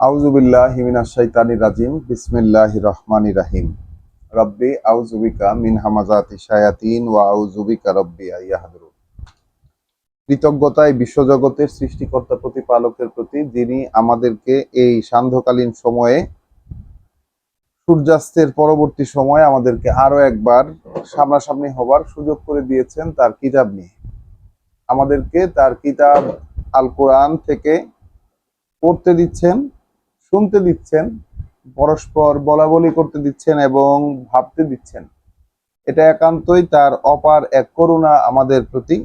আউযু বিল্লাহি মিনাশ শাইতানির রাজিম বিসমিল্লাহির রহমানির রহিম রব্বি আউযু বিকা মিন হামাযাতিশ শায়াতিন ওয়া আউযু বিকা রব্বি আইয়াহদুরুন। কৃতজ্ঞতায় বিশ্বজগতের সৃষ্টিকর্তা প্রতিপালকের প্রতি, যিনি আমাদেরকে এই সান্ধ্যকালীন সময়ে সূর্যাস্তের পরবর্তী সময়ে আমাদেরকে আরো একবার সামনাসামনি হবার সুযোগ করে দিয়েছেন তার কিতাব নিয়ে। আমাদেরকে তার কিতাব আল কোরআন থেকে পড়তে দিচ্ছেন, শুনতে দিচ্ছেন, পরস্পর বলাবলি করতে দিচ্ছেন এবং ভাবতে দিচ্ছেন। এটা একান্তই তার অপার এক করুণা আমাদের প্রতি,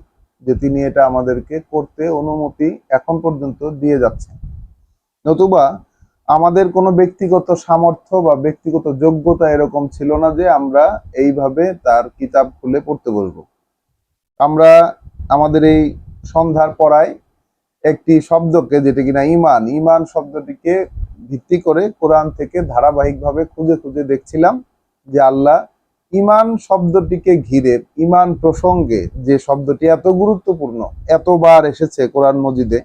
যে তিনি এটা আমাদেরকে করতে অনুমতি এখন পর্যন্ত দিয়ে যাচ্ছেন। নতুবা আমাদের কোনো ব্যক্তিগত সামর্থ্য বা ব্যক্তিগত যোগ্যতা এরকম ছিল না যে আমরা এইভাবে তার কিতাব খুলে পড়তে বসবো। আমরা আমাদের এই সন্ধ্যার পড়ায় একটি শব্দকে, যেটা কিনা ইমান, ইমান শব্দটিকে ভিত্তি করে কোরআন থেকে ধারাবাহিকভাবে খুঁজে খুঁজে দেখছিলাম যে আল্লাহ ইমান শব্দটিকে ঘিরে, ইমান প্রসঙ্গে যে শব্দটি এত গুরুত্বপূর্ণ, এতবার এসেছে কোরআন মজিদে,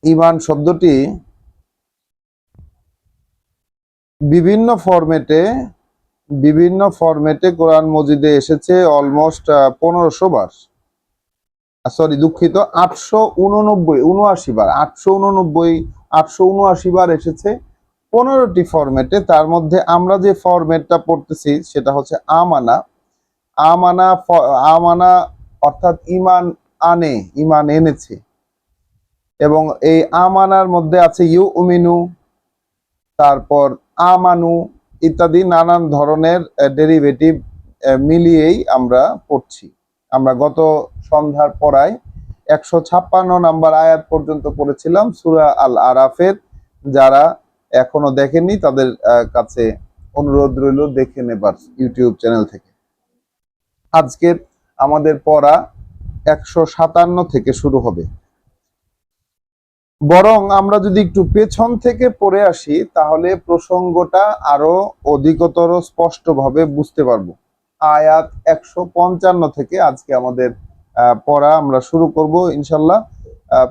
ইমান শব্দটি বিভিন্ন ফরম্যাটে কোরআন মজিদে এসেছে অলমোস্ট 1500 বার, সরি দুঃখিত, 879 বার, 879 বার এসেছে 15টি ফরম্যাটে। তার মধ্যে আমরা যে ফরম্যাটটা পড়তেছি সেটা হচ্ছে আমানা। আমানা আমানা অর্থাৎ ইমান আনে, ইমান এনেছে। এবং এই আমানার মধ্যে আছে ইউমিনু, তারপর আমানু ইত্যাদি নানান ধরনের ডেরিভেটিভ মিলিয়েই আমরা পড়ছি। আমরা গত সন্ধ্যার পড়ায় 156 নাম্বার আয়াত পর্যন্ত পড়েছিলাম সূরা আল আরাফের। যারা এখনো দেখেননি তাদের কাছে অনুরোধ রইল দেখে নেবার ইউটিউব চ্যানেল থেকে। আজকের আমাদের পড়া 157 থেকে শুরু হবে। বরং আমরা যদি একটু পেছন থেকে পড়ে আসি তাহলে প্রসঙ্গটা আরো অধিকতর স্পষ্টভাবে বুঝতে পারবো। আয়াত 155 থেকে আজকে আমাদের পড়া আমরা শুরু করব ইনশাল্লাহ।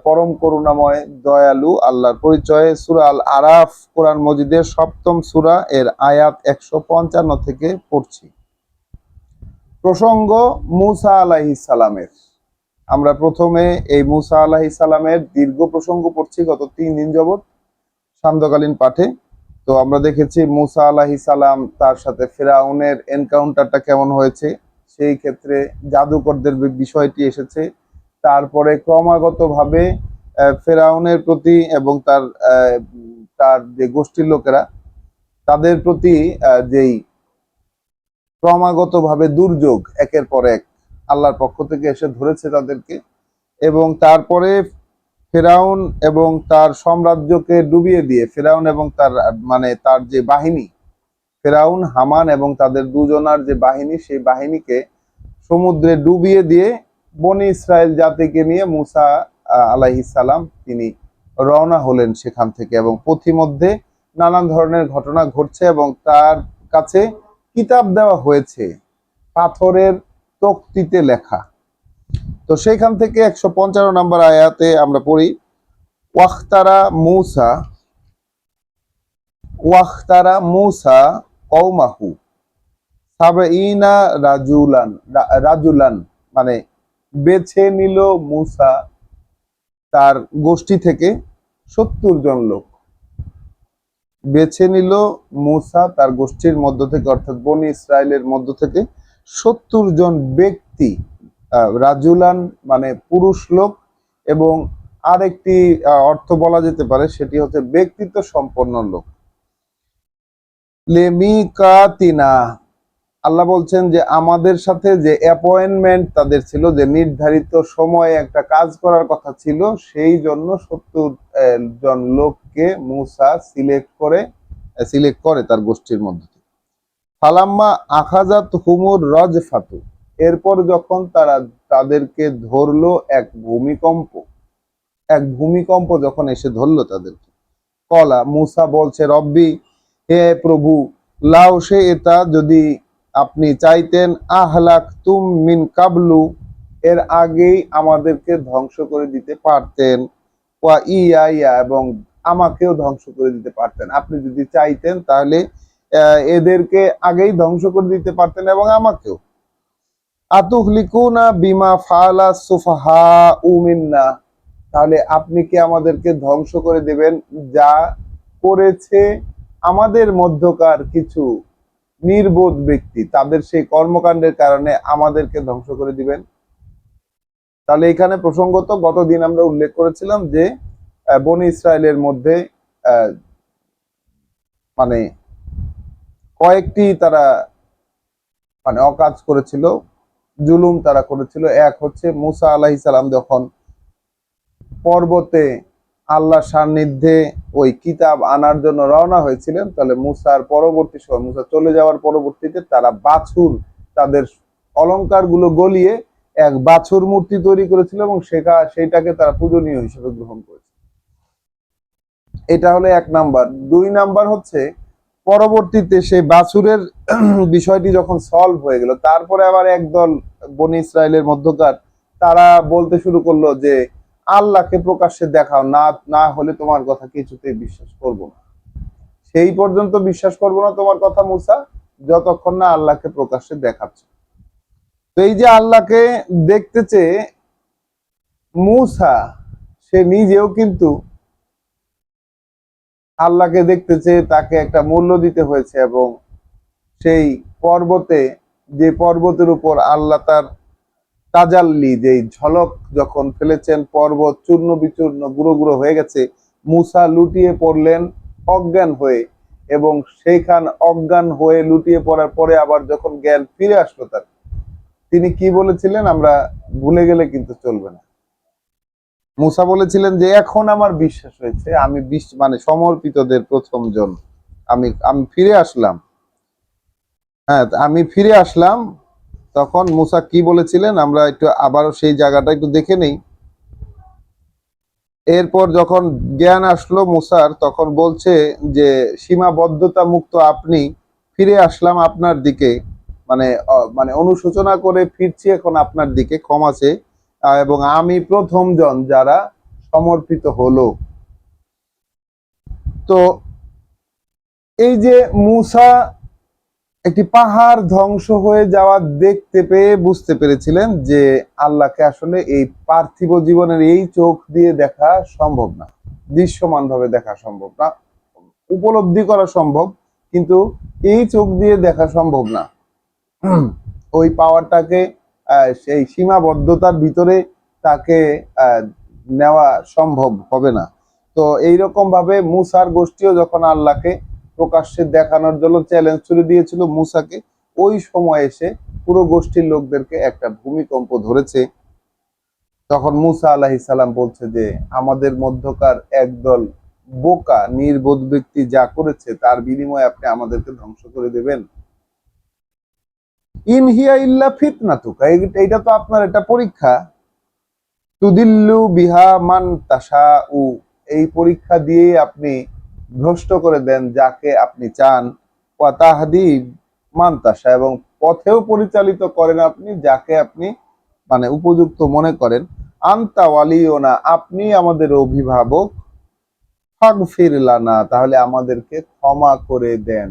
পরম করুণাময় দয়ালু আল্লাহর পরিচয়ে সূরা আল আরাফ কোরআন মজিদের 7ম সূরা এর আয়াত 155 থেকে পড়ছি। প্রসঙ্গ মূসা আলাইহিস সালামের। আমরা প্রথমে এই মূসা আলাইহিস সালামের দীর্ঘ প্রসঙ্গ পড়ছি গত 3 দিন যাবত সান্ধ্যকালীন পাঠে। তো আমরা দেখেছি মূসা আলাইহিস সালাম তার সাথে ফেরাউনের এনকাউন্টারটা কেমন হয়েছে, সেই ক্ষেত্রে জাদুকরদের বিষয়টি এসেছে। তারপরে ক্রমাগতভাবে ফেরাউনের প্রতি এবং তার যে গোষ্ঠীর লোকেরা, তাদের প্রতি যেই ক্রমাগতভাবে দুর্যোগ একের পর এক আল্লাহর পক্ষ থেকে এসে ধরেছে তাদেরকে, এবং তারপরে ফেরাউন এবং তার সাম্রাজ্যকে ডুবিয়ে দিয়ে, ফেরাউন এবং তার যে বাহিনী, ফেরাউন, হামান এবং তাদের দুজনার যে বাহিনী, সেই বাহিনীকে সমুদ্রে ডুবিয়ে দিয়ে বনি ইসরায়েল জাতিকে নিয়ে মূসা আলাইহিস সালাম তিনি রওনা হলেন সেখান থেকে। এবং পথিমধ্যে নানান ধরনের ঘটনা ঘটছে এবং তার কাছে কিতাব দেওয়া হয়েছে পাথরের তক্তিতে লেখা। তো সেইখান থেকে 155 নম্বর আয়াতে আমরা পড়ি, ওয়াখতারা মূসা কওমাহু সাবঈনা রাজুলান, মানে বেছে নিল মূসা তার গোষ্ঠী থেকে 70 জন লোক। বেছে নিল মূসা তার গোষ্ঠীর মধ্য থেকে, অর্থাৎ বনি ইসরায়েলের মধ্য থেকে 70 জন ব্যক্তি, রাজুলান মানে পুরুষ লোক, এবং আরেকটি অর্থ বলা যেতে পারে সেটি হচ্ছে ব্যক্তিত্ব সম্পন্ন লোক। লেমিকাতিনা, আল্লাহ বলছেন যে আমাদের সাথে যে অ্যাপয়েন্টমেন্ট তাদের ছিল, যে নির্ধারিত সময়ে একটা কাজ করার কথা ছিল, সেই জন্য 70 জন লোককে মূসা সিলেক্ট করে তার গোষ্ঠীর মধ্যে। ফালাম্মা আখাজাত হুমুর রাজফাতু, এরপর যখন তাদেরকে ধরলো এক ভূমিকম্প যখন এসে ধরলো তাদেরকে, কলা মূসা বলছে, রব্বি, হে প্রভু, লাউ সে এটা, যদি আপনি চাইতেন, আহলাক তুম মিন কাবলু, এর আগেই আমাদেরকে ধ্বংস করে দিতে পারতেন, ওয়া ইয়া ইয়া, এবং আমাকেও ধ্বংস করে দিতে পারতেন। আপনি যদি চাইতেন তাহলে এদেরকে আগেই ধ্বংস করে দিতে পারতেন এবং আমাকেও। আতুহলিকুনা বিমা ফাআলা সুফাহাউ মিন্না, তাহলে আপনি কি আমাদেরকে ধ্বংস করে দেবেন যা করেছে আমাদের মধ্যকার কিছু নির্বোধ ব্যক্তি, তাদের সেই কর্মকাণ্ডের কারণে আমাদেরকে ধ্বংস করে দিবেন। তাহলে এখানে প্রসঙ্গত গতদিন আমরা উল্লেখ করেছিলাম যে বনি ইসরায়েলের মধ্যে মানে কয়েকটি তারা মানে অকাজ করেছিল, জুলুম তারা করেছিল। এক হচ্ছে মুসা আলাইহিস সালাম যখন পর্বতে আল্লাহর সান্নিধ্যে ওই কিতাব আনার জন্য রওনা হয়েছিলেন, তাহলে মুসার পরবর্তী সময়, মুসা চলে যাওয়ার পরবর্তীতে তারা বাছুর, তাদের অলংকার গুলো গলিয়ে এক বাছুর মূর্তি তৈরি করেছিল এবং সেইটাকে তারা পূজনীয় হিসেবে গ্রহণ করেছে। এটা হলো এক নাম্বার। দুই নাম্বার হচ্ছে পরবর্তীতে সেই বাছুরের বিষয়টি যখন সলভ হয়ে গেল, তারপরে আবার একদল বনি ইসরায়েলের মধ্যকার তারা বলতে শুরু করলো যে আল্লাহকে প্রকাশ্যে দেখাও, না না হলে তোমার কথা কিছুতেই বিশ্বাস করব না। সেই পর্যন্ত বিশ্বাস করব না তোমার কথা মুসা, যতক্ষণ না আল্লাহকে প্রকাশ্যে দেখাচ্ছ। তো এই যে আল্লাহকে দেখতে চেয়ে মুসা, সে নিজেও কিন্তু আল্লাহকে দেখতে চেয়ে তাকে একটা মূল্য দিতে হয়েছে, এবং সেই পর্বতে, যে পর্বতের উপর আল্লাহ তার তাজাল্লি, যে ঝলক যখন ফেলেছেন, পর্বত চূর্ণ বিচূর্ণ গুঁড়ো গুঁড়ো হয়ে গেছে, মুসা লুটিয়ে পড়লেন অজ্ঞান হয়ে, এবং সেইখান অজ্ঞান হয়ে লুটিয়ে পড়ার পরে আবার যখন জ্ঞান ফিরে আসলো তার, তিনি কি বলেছিলেন আমরা ভুলে গেলে কিন্তু চলবে না। মুসা বলেছিলেন যে এখন আমার বিশ্বাস হয়েছে, আমি মানে সমর্পিতদের প্রথম জন, আমি আমি ফিরে আসলাম। হ্যাঁ, আমি ফিরে আসলাম। তখন মুসা কি বলেছিলেন আমরা একটু আবারও সেই জায়গাটা একটু দেখে নেই। এরপর যখন জ্ঞান আসলো মুসার, তখন বলছে যে সীমাবদ্ধতা মুক্ত আপনি, ফিরে আসলাম আপনার দিকে, মানে মানে অনুশোচনা করে ফিরছি এখন আপনার দিকে ক্ষমা চেয়ে, এবং আমি প্রথম জন যারা সমর্পিত হলো। তো এই যে মুসা একটি পাহাড় ধ্বংস হয়ে যাওয়া দেখতে পেয়ে বুঝতে পেরেছিলেন যে আল্লাহকে আসলে এই পার্থিব জীবনের এই চোখ দিয়ে দেখা সম্ভব না, দৃশ্যমান ভাবে দেখা সম্ভব না, উপলব্ধি করা সম্ভব, কিন্তু এই চোখ দিয়ে দেখা সম্ভব না। ওই পাওয়ারটাকে সেই সীমাবদ্ধতার ভিতরে তাকে নেওয়া সম্ভব হবে না। তো এইরকম ভাবে মুসার গোষ্ঠীও যখন আল্লাহকে প্রকাশ্যে দেখানোর জন্য চ্যালেঞ্জ ছুড়ে দিয়েছিল মুসাকে, ওই সময় এসে পুরো গোষ্ঠীর লোকদেরকে একটা ভূমিকম্প ধরেছে। তখন মুসা আলাইহিস সালাম বলছে যে আমাদের মধ্যকার একদল বোকা নির্বোধ ব্যক্তি যা করেছে তার বিনিময়ে আপনি আমাদেরকে ধ্বংস করে দেবেন। ইন হিয়া ইল্লা ফিতনাতুকা, এটা তো আপনার একটা পরীক্ষা। তুদিল্লু বিহা মান তাশাউ, এই পরীক্ষা দিয়ে আপনি ভ্রষ্ট করে দেন যাকে আপনি চান। ওয়া তাহদি মান তাশা, এবং পথেও পরিচালিত করেন আপনি যাকে আপনি মানে উপযুক্ত মনে করেন। আনতা ওয়ালিউনা, আপনি আমাদের অভিভাবক। ফাগফির লানা, তাহলে আমাদেরকে ক্ষমা করে দেন।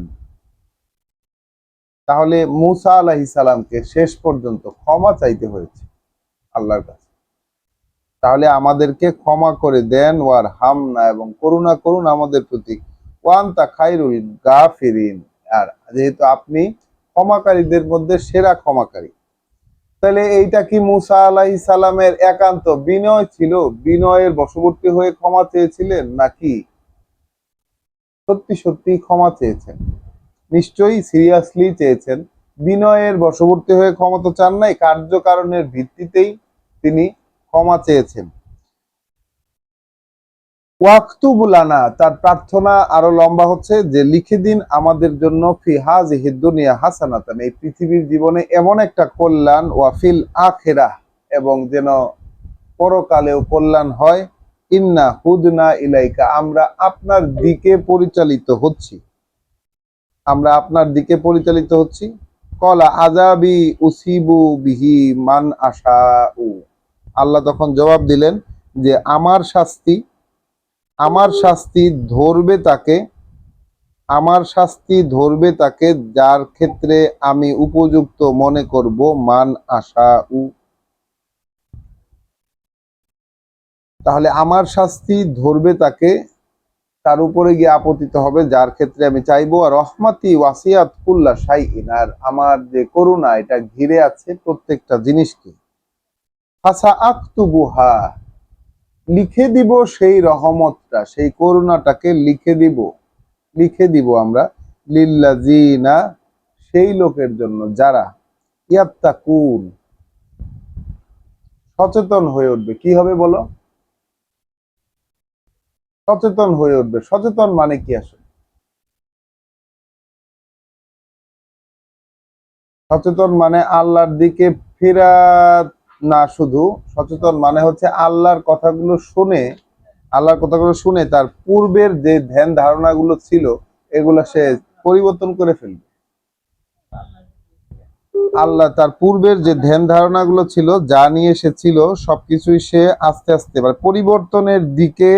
তাহলে মুসা আলাইহিস সালামকে শেষ পর্যন্ত ক্ষমা চাইতে হয়েছে আল্লাহর কাছে। তাহলে আমাদেরকে ক্ষমা করে দেন, ওয়ার হামনা, এবং করুণা করুন আমাদের প্রতি। ওয়ান্তা খাইরুল গাফিরিন, আর যেহেতু আপনি ক্ষমাকারীদের মধ্যে সেরা ক্ষমাকারী। তাহলে এইটা কি মুসা আলাইহিস সালামের একান্ত বিনয় ছিল, বিনয়ের বশবর্তী হয়ে ক্ষমা চেয়েছিলেন, নাকি সত্যি সত্যি ক্ষমা চেয়েছেন? নিশ্চয়ই সিরিয়াসলি চেয়েছেন। বিনয়ের বশবর্তী হয়ে ক্ষমা তো চান নাই, কার্যকারণের ভিত্তিতেই তিনি ক্ষমা চেয়েছেন। ওয়াক্তুবুলানা, তার প্রার্থনা আরো লম্বা হচ্ছে যে লিখে দিন আমাদের জন্য ফি হাযিহিদ দুনিয়া হাসানাতান, এই পৃথিবীর জীবনে এমন একটা কল্যাণ, ওয়া ফিল আখিরাহ, এবং যেন পরকালেও কল্যাণ হয়। ইন্না হুদনা ইলাইকা, আমরা আপনার দিকে পরিচালিত হচ্ছি, আমরা আপনার দিকে পরিচালিত হচ্ছি। কলা আযাবি উসিবু বিহি মান আশাউ, আল্লাহ তখন জবাব দিলেন যে আমার শাস্তি আমার শাস্তি ধরবে তাকে, আমার শাস্তি ধরবে তাকে যার ক্ষেত্রে আমি উপযুক্ত মনে করব। মান আশা উ, তাহলে আমার শাস্তি ধরবে তাকে, তার উপরে গিয়ে আপতিত হবে যার ক্ষেত্রে আমি চাইবো। আর রহমাতি ওয়াসিয়াত কুল্লা শাইইন, আর আমার যে করুণা এটা ঘিরে আছে প্রত্যেকটা জিনিসকে। ফাসা আক্তুবুহা, লিখে দিব সেই রহমতটা, সেই করুণাটাকে লিখে দিব, লিখে দিব আমরা। লিল্লাযিনা, সেই লোকের জন্য যারা ইয়াত্তাকুন, সচেতন হয়ে উঠবে। কি হবে বলো? সচেতন হয়ে উঠবে। সচেতন মানে কি আসলে? সচেতন মানে আল্লাহর দিকে ফেরা না, শুধু সচেতন মানে হচ্ছে আল্লাহর কথাগুলো শুনে, আল্লাহর কথাগুলো শুনে তার পূর্বের যে ধ্যান ধারণাগুলো ছিল এগুলো সে পরিবর্তন করে ফেলবে। আল্লাহ তার পূর্বের যে ধ্যান ধারণাগুলো ছিল, যা নিয়ে সে ছিল, সবকিছুই সে আস্তে আস্তে মানে পরিবর্তনের দিকে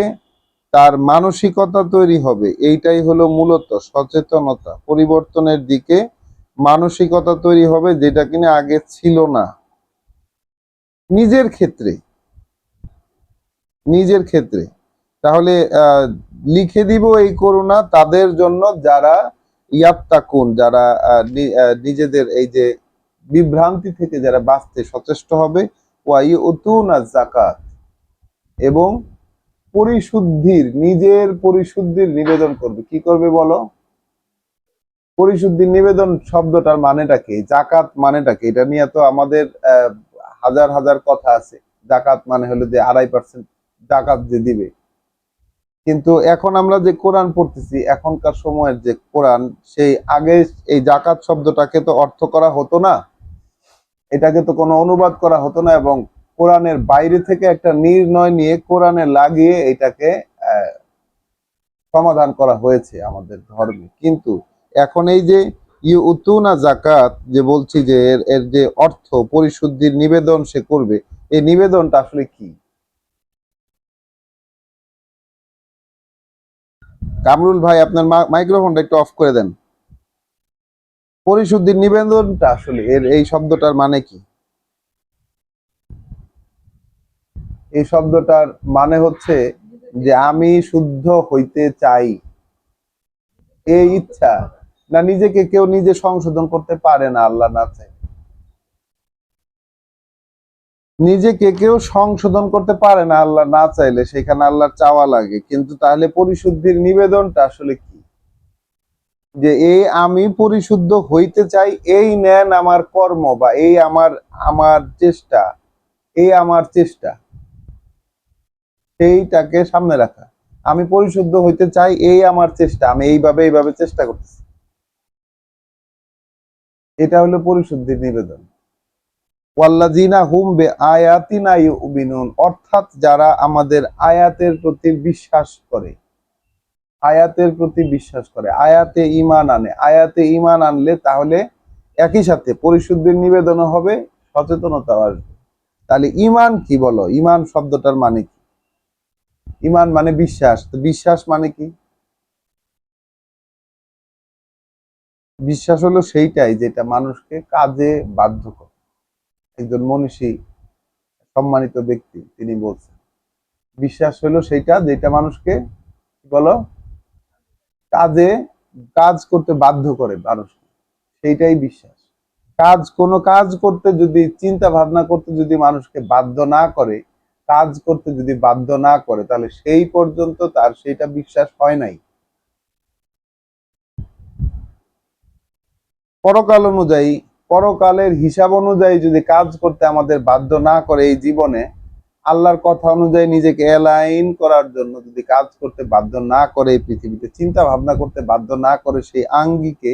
তার মানসিকতা তৈরি হবে। এইটাই হলো মূলত সচেতনতা। পরিবর্তনের দিকে মানসিকতা তৈরি হবে, যেটা কিনা আগে ছিল না। নিজের ক্ষেত্রে, নিজের ক্ষেত্রে তাহলে লিখে দিব এই করুণা তাদের জন্য যারা ইয়াত্তাকুন, যারা নিজেদের এই যে বিভ্রান্তি থেকে যারা বাঁচতে সচেষ্ট হবে। ওয়াইউতুনা যাকাত, এবং পরিশুদ্ধির, নিজের পরিশুদ্ধির নিবেদন করবে। কি করবে বলো? পরিশুদ্ধির নিবেদন শব্দটার মানেটা কি? জাকাত মানেটা কি? এটা নিয়ে তো আমাদের হাজার হাজার কথা আছে। জাকাত মানে হলো যে 2.5% জাকাত যে দিবে। কিন্তু এখন আমরা যে কোরআন পড়তেছি, এখনকার সময়ের যে কোরআন, সেই আগে এই জাকাত শব্দটাকে তো অর্থ করা হতো না, এটাকে তো কোনো অনুবাদ করা হতো না, এবং কোরআনের বাইরে থেকে একটা নির্ণয় নিয়ে কোরআনে লাগিয়ে এটাকে সমাধান করা হয়েছে আমাদের ধর্মে। কিন্তু এখন এই যে ইউতুনা জাকাত যে বলছি, যে এর এর যে অর্থ পরিশুদ্ধির নিবেদন সে করবে, এই নিবেদনটা আসলে কি? কামরুল ভাই, আপনার মাইক্রোফোনটা একটু অফ করে দেন। পরিশুদ্ধির নিবেদনটা আসলে এর এই শব্দটার মানে কি? এই শব্দটার মানে হচ্ছে যে আমি শুদ্ধ হইতে চাই, এই ইচ্ছা। না, নিজেকে কেউ নিজে সংশোধন করতে পারে না আল্লাহ না চাই। নিজেকে কেউ সংশোধন করতে পারে না আল্লাহ না চাইলে, সেখানে আল্লাহর চাওয়া লাগে। কিন্তু তাহলে পরিশুদ্ধির নিবেদনটা আসলে কি? যে এই আমি পরিশুদ্ধ হইতে চাই, এই নেন আমার কর্ম, বা এই আমার আমার চেষ্টা, এই আমার চেষ্টা, সেইটাকে সামনে রাখা। আমি পরিশুদ্ধ হইতে চাই, এই আমার চেষ্টা, আমি এইভাবে এইভাবে চেষ্টা করতেছি। এটা হলো পরিশুদ্ধির নিবেদন। ওয়াল্লাযিনা হুম বিআয়াতিনা ইউমিনুন, অর্থাৎ যারা আমাদের আয়াতের প্রতি বিশ্বাস করে, আয়াতের প্রতি বিশ্বাস করে, আয়াতে ঈমান আনে। আয়াতে ঈমান আনলে তাহলে একই সাথে পরিশুদ্ধির নিবেদনও হবে, সচেতনতা আসবে। তাহলে ঈমান কি বলো? ঈমান শব্দটার মানে কি? ঈমান মানে বিশ্বাস। তো বিশ্বাস মানে কি? বিশ্বাস হলো সেইটাই যেটা মানুষকে কাজে বাধ্য করে। একজন মনীষী, সম্মানিত ব্যক্তি, তিনি বলছেন বিশ্বাস হলো সেইটা যেটা মানুষকে, বলো, কাজে, কাজ করতে বাধ্য করে মানুষকে, সেইটাই বিশ্বাস। কাজ, কোনো কাজ করতে যদি, চিন্তা ভাবনা করতে যদি মানুষকে বাধ্য না করে, কাজ করতে যদি বাধ্য না করে, তাহলে সেই পর্যন্ত তার সেইটা বিশ্বাস হয় নাই। পরকাল অনুযায়ী, পরকালের হিসাব অনুযায়ী যদি কাজ করতে আমাদের বাধ্য না করে এই জীবনে, আল্লাহর কথা অনুযায়ী নিজেকে অ্যালাইন করার জন্য যদি কাজ করতে বাধ্য না করে, এই পৃথিবীতে চিন্তা ভাবনা করতে বাধ্য না করে সেই আঙ্গিকে,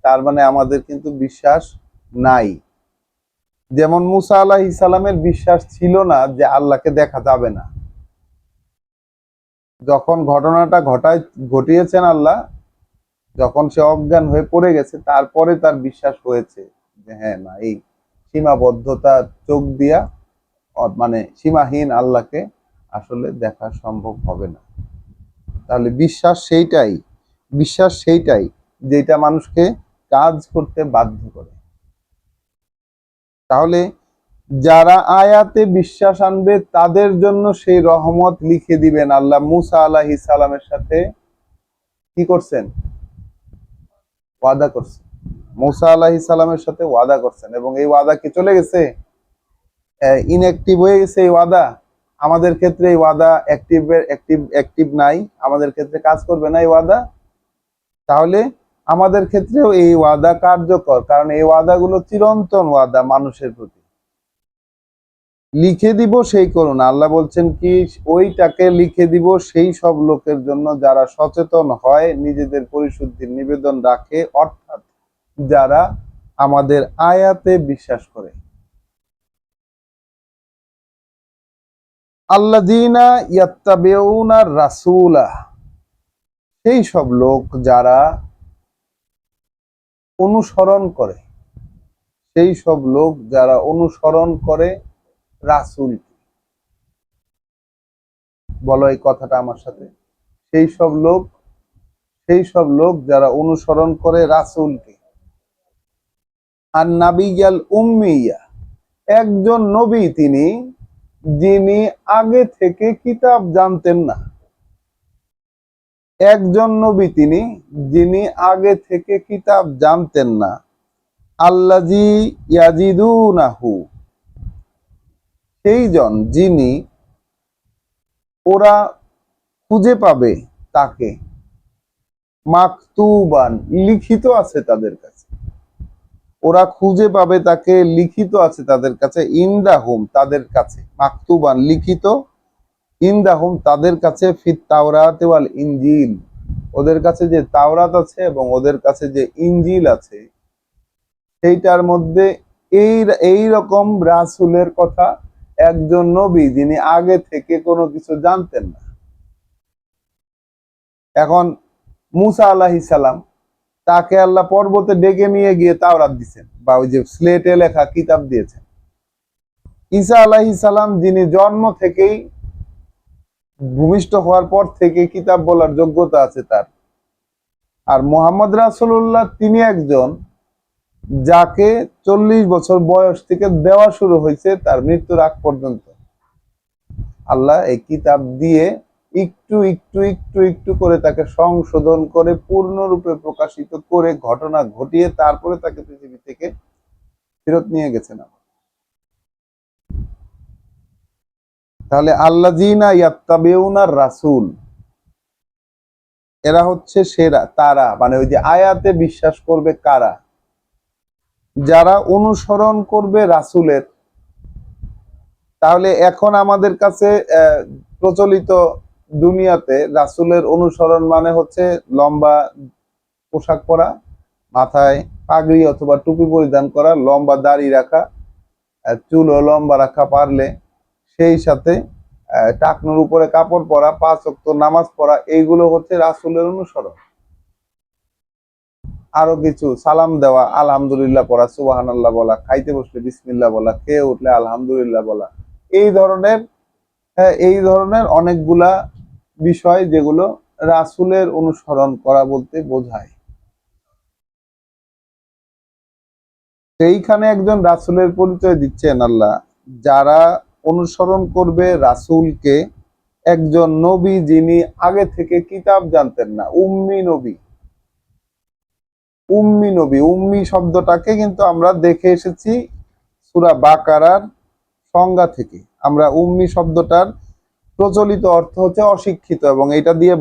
তার মানে আমাদের কিন্তু বিশ্বাস নাই। যেমন মুসা আলাইহিস সালামের বিশ্বাস ছিল না যে আল্লাহকে দেখা যাবে না। যখন ঘটনাটা ঘটিয়েছেন আল্লাহ, যখন সে অজ্ঞান হয়ে পড়ে গেছে, তারপরে তার বিশ্বাস হয়েছে যে হ্যাঁ, না, এই সীমাবদ্ধতা চোখ দিয়া, মানে সীমাহীন আল্লাহকে আসলে দেখা সম্ভব হবে না। তাহলে বিশ্বাস সেইটাই যেটা মানুষকে কাজ করতে বাধ্য করে। তাহলে যারা আয়াতে বিশ্বাস আনবে তাদের জন্য সেই রহমত লিখে দিবেন। আল্লাহ মুসা আলাইহিস সালামের সাথে কি করছেন? ওয়াদা করছেন। মুসা আলাইহিস সালামের সাথে ওয়াদা করছেন, এবং এই ওয়াদা কি চলে গেছে? ইনঅ্যাক্টিভ হয়ে গেছে এই ওয়াদা? আমাদের ক্ষেত্রে এই ওয়াদা অ্যাক্টিভ নাই, আমাদের ক্ষেত্রে কাজ করবে না এই ওয়াদা। তাহলে আমাদের ক্ষেত্রেও এই ওয়াদা কার্যকর, কারণ এই ওয়াদাগুলো চিরন্তন ওয়াদা মানুষের প্রতি। লিখে দিব সেই করুন, আল্লাহ বলছেন কি ওইটাকে লিখে দিব সেই সব লোকের জন্য যারা সচেতন হয়, নিজেদের পরিশুদ্ধির নিবেদন রাখে, অর্থাৎ যারা আমাদের আয়াতে বিশ্বাস করে। আল্লাযীনা ইয়াত্তাবিউনা রাসূলা, সেই সব লোক যারা অনুসরণ করে, সেই সব লোক যারা অনুসরণ করে রাসূল। বলো এই কথাটা আমার সাথে, সেই সব লোক যারা অনুসরণ করে রাসূলকে। আর নাবিয়াল উম্মিয়া, একজন নবী তিনি যিনি আগে থেকে কিতাব জানতেন না। একজন নবী তিনি যিনি আগে থেকে কিতাব জানতেন না। আল্লাযী ইয়াজিদুনাহু, সেইজন যিনি ওরা খুঁজে পাবে তাকে, মাকতুবান, লিখিত আছে তাদের কাছে, ওরা খুঁজে পাবে তাকে, লিখিত আছে তাদের কাছে, ইনদাহুম, তাদের কাছে, মাকতুবান, লিখিত, ইনদাহুম, তাদের কাছে, ফিত তাওরাত ওয়াল ইনজিল, ওদের কাছে যে তাওরাত আছে এবং ওদের কাছে যে ইনজিল আছে, সেইটার মধ্যে এই রকম রাসূলের কথা, একজন নবী যিনি আগে থেকে কোনো কিছু জানতেন না। এখন মুসা আলাইহিস সালাম, তাকে আল্লাহ পর্বতে ডেকে নিয়ে গিয়ে তাওরাত দিয়েছেন, বা ওই যে স্লেটে লেখা কিতাব দিয়েছেন। ঈসা আলাইহিস সালাম, যিনি জন্ম থেকেই, ভূমিষ্ঠ হওয়ার পর থেকে কিতাব বলার যোগ্যতা আছে তার। আর মুহাম্মদ রাসূলুল্লাহ, তিনি একজন যাকে 40 বছর বয়স থেকে দেওয়া শুরু হয়েছে তার মৃত্যুর আগ পর্যন্ত। আল্লাহ এই কিতাব দিয়ে একটু একটু একটু একটু করে তাকে সংশোধন করে পূর্ণরূপে প্রকাশিত করে ঘটনা ঘটিয়ে তারপরে তাকে পৃথিবী থেকে ফেরত নিয়ে গেছেন। তাহলে আল্লাযীনা ইয়াত্তাবিউনা রাসূল, এরা হচ্ছে সেরা, তারা মানে ওই যে আয়াতে বিশ্বাস করবে কারা? যারা অনুসরণ করবে রাসূলের। তাহলে এখন আমাদের কাছে প্রচলিত দুনিয়াতে রাসূলের অনুসরণ মানে হচ্ছে লম্বা পোশাক পরা, মাথায় পাগড়ি অথবা টুপি পরিধান করা, লম্বা দাড়ি রাখা, চুলও লম্বা রাখা পারলে, সেই সাথে টাকনুর উপরে কাপড় পরা, 5 ওয়াক্ত নামাজ পড়া, এইগুলো হচ্ছে রাসূলের অনুসরণ। আরো কিছু সালাম দেওয়া, আলহামদুলিল্লাহ পড়া, সুবহানাল্লাহ বলা, খাইতে বসলে বিসমিল্লাহ বলা, খেয়ে উঠলে আলহামদুলিল্লাহ বলা, এই ধরনের অনেকগুলা বিষয় যেগুলো রাসূলের অনুসরণ করা বলতে বোঝায়। সেইখানে একজন রাসূলের পরিচয় দিচ্ছেন আল্লাহ, যারা অনুসরণ করবে রাসূলকে, একজন নবী যিনি আগে থেকে কিতাব জানতেন না, উম্মি নবী। উম্মি নবী, উম্মি শব্দটাকে কিন্তু আমরা দেখে এসেছি সূরা বাকারার সংজ্ঞা থেকে। আমরা উম্মি শব্দটার প্রচলিত অর্থ হচ্ছে অশিক্ষিত, এবং এটা দিয়ে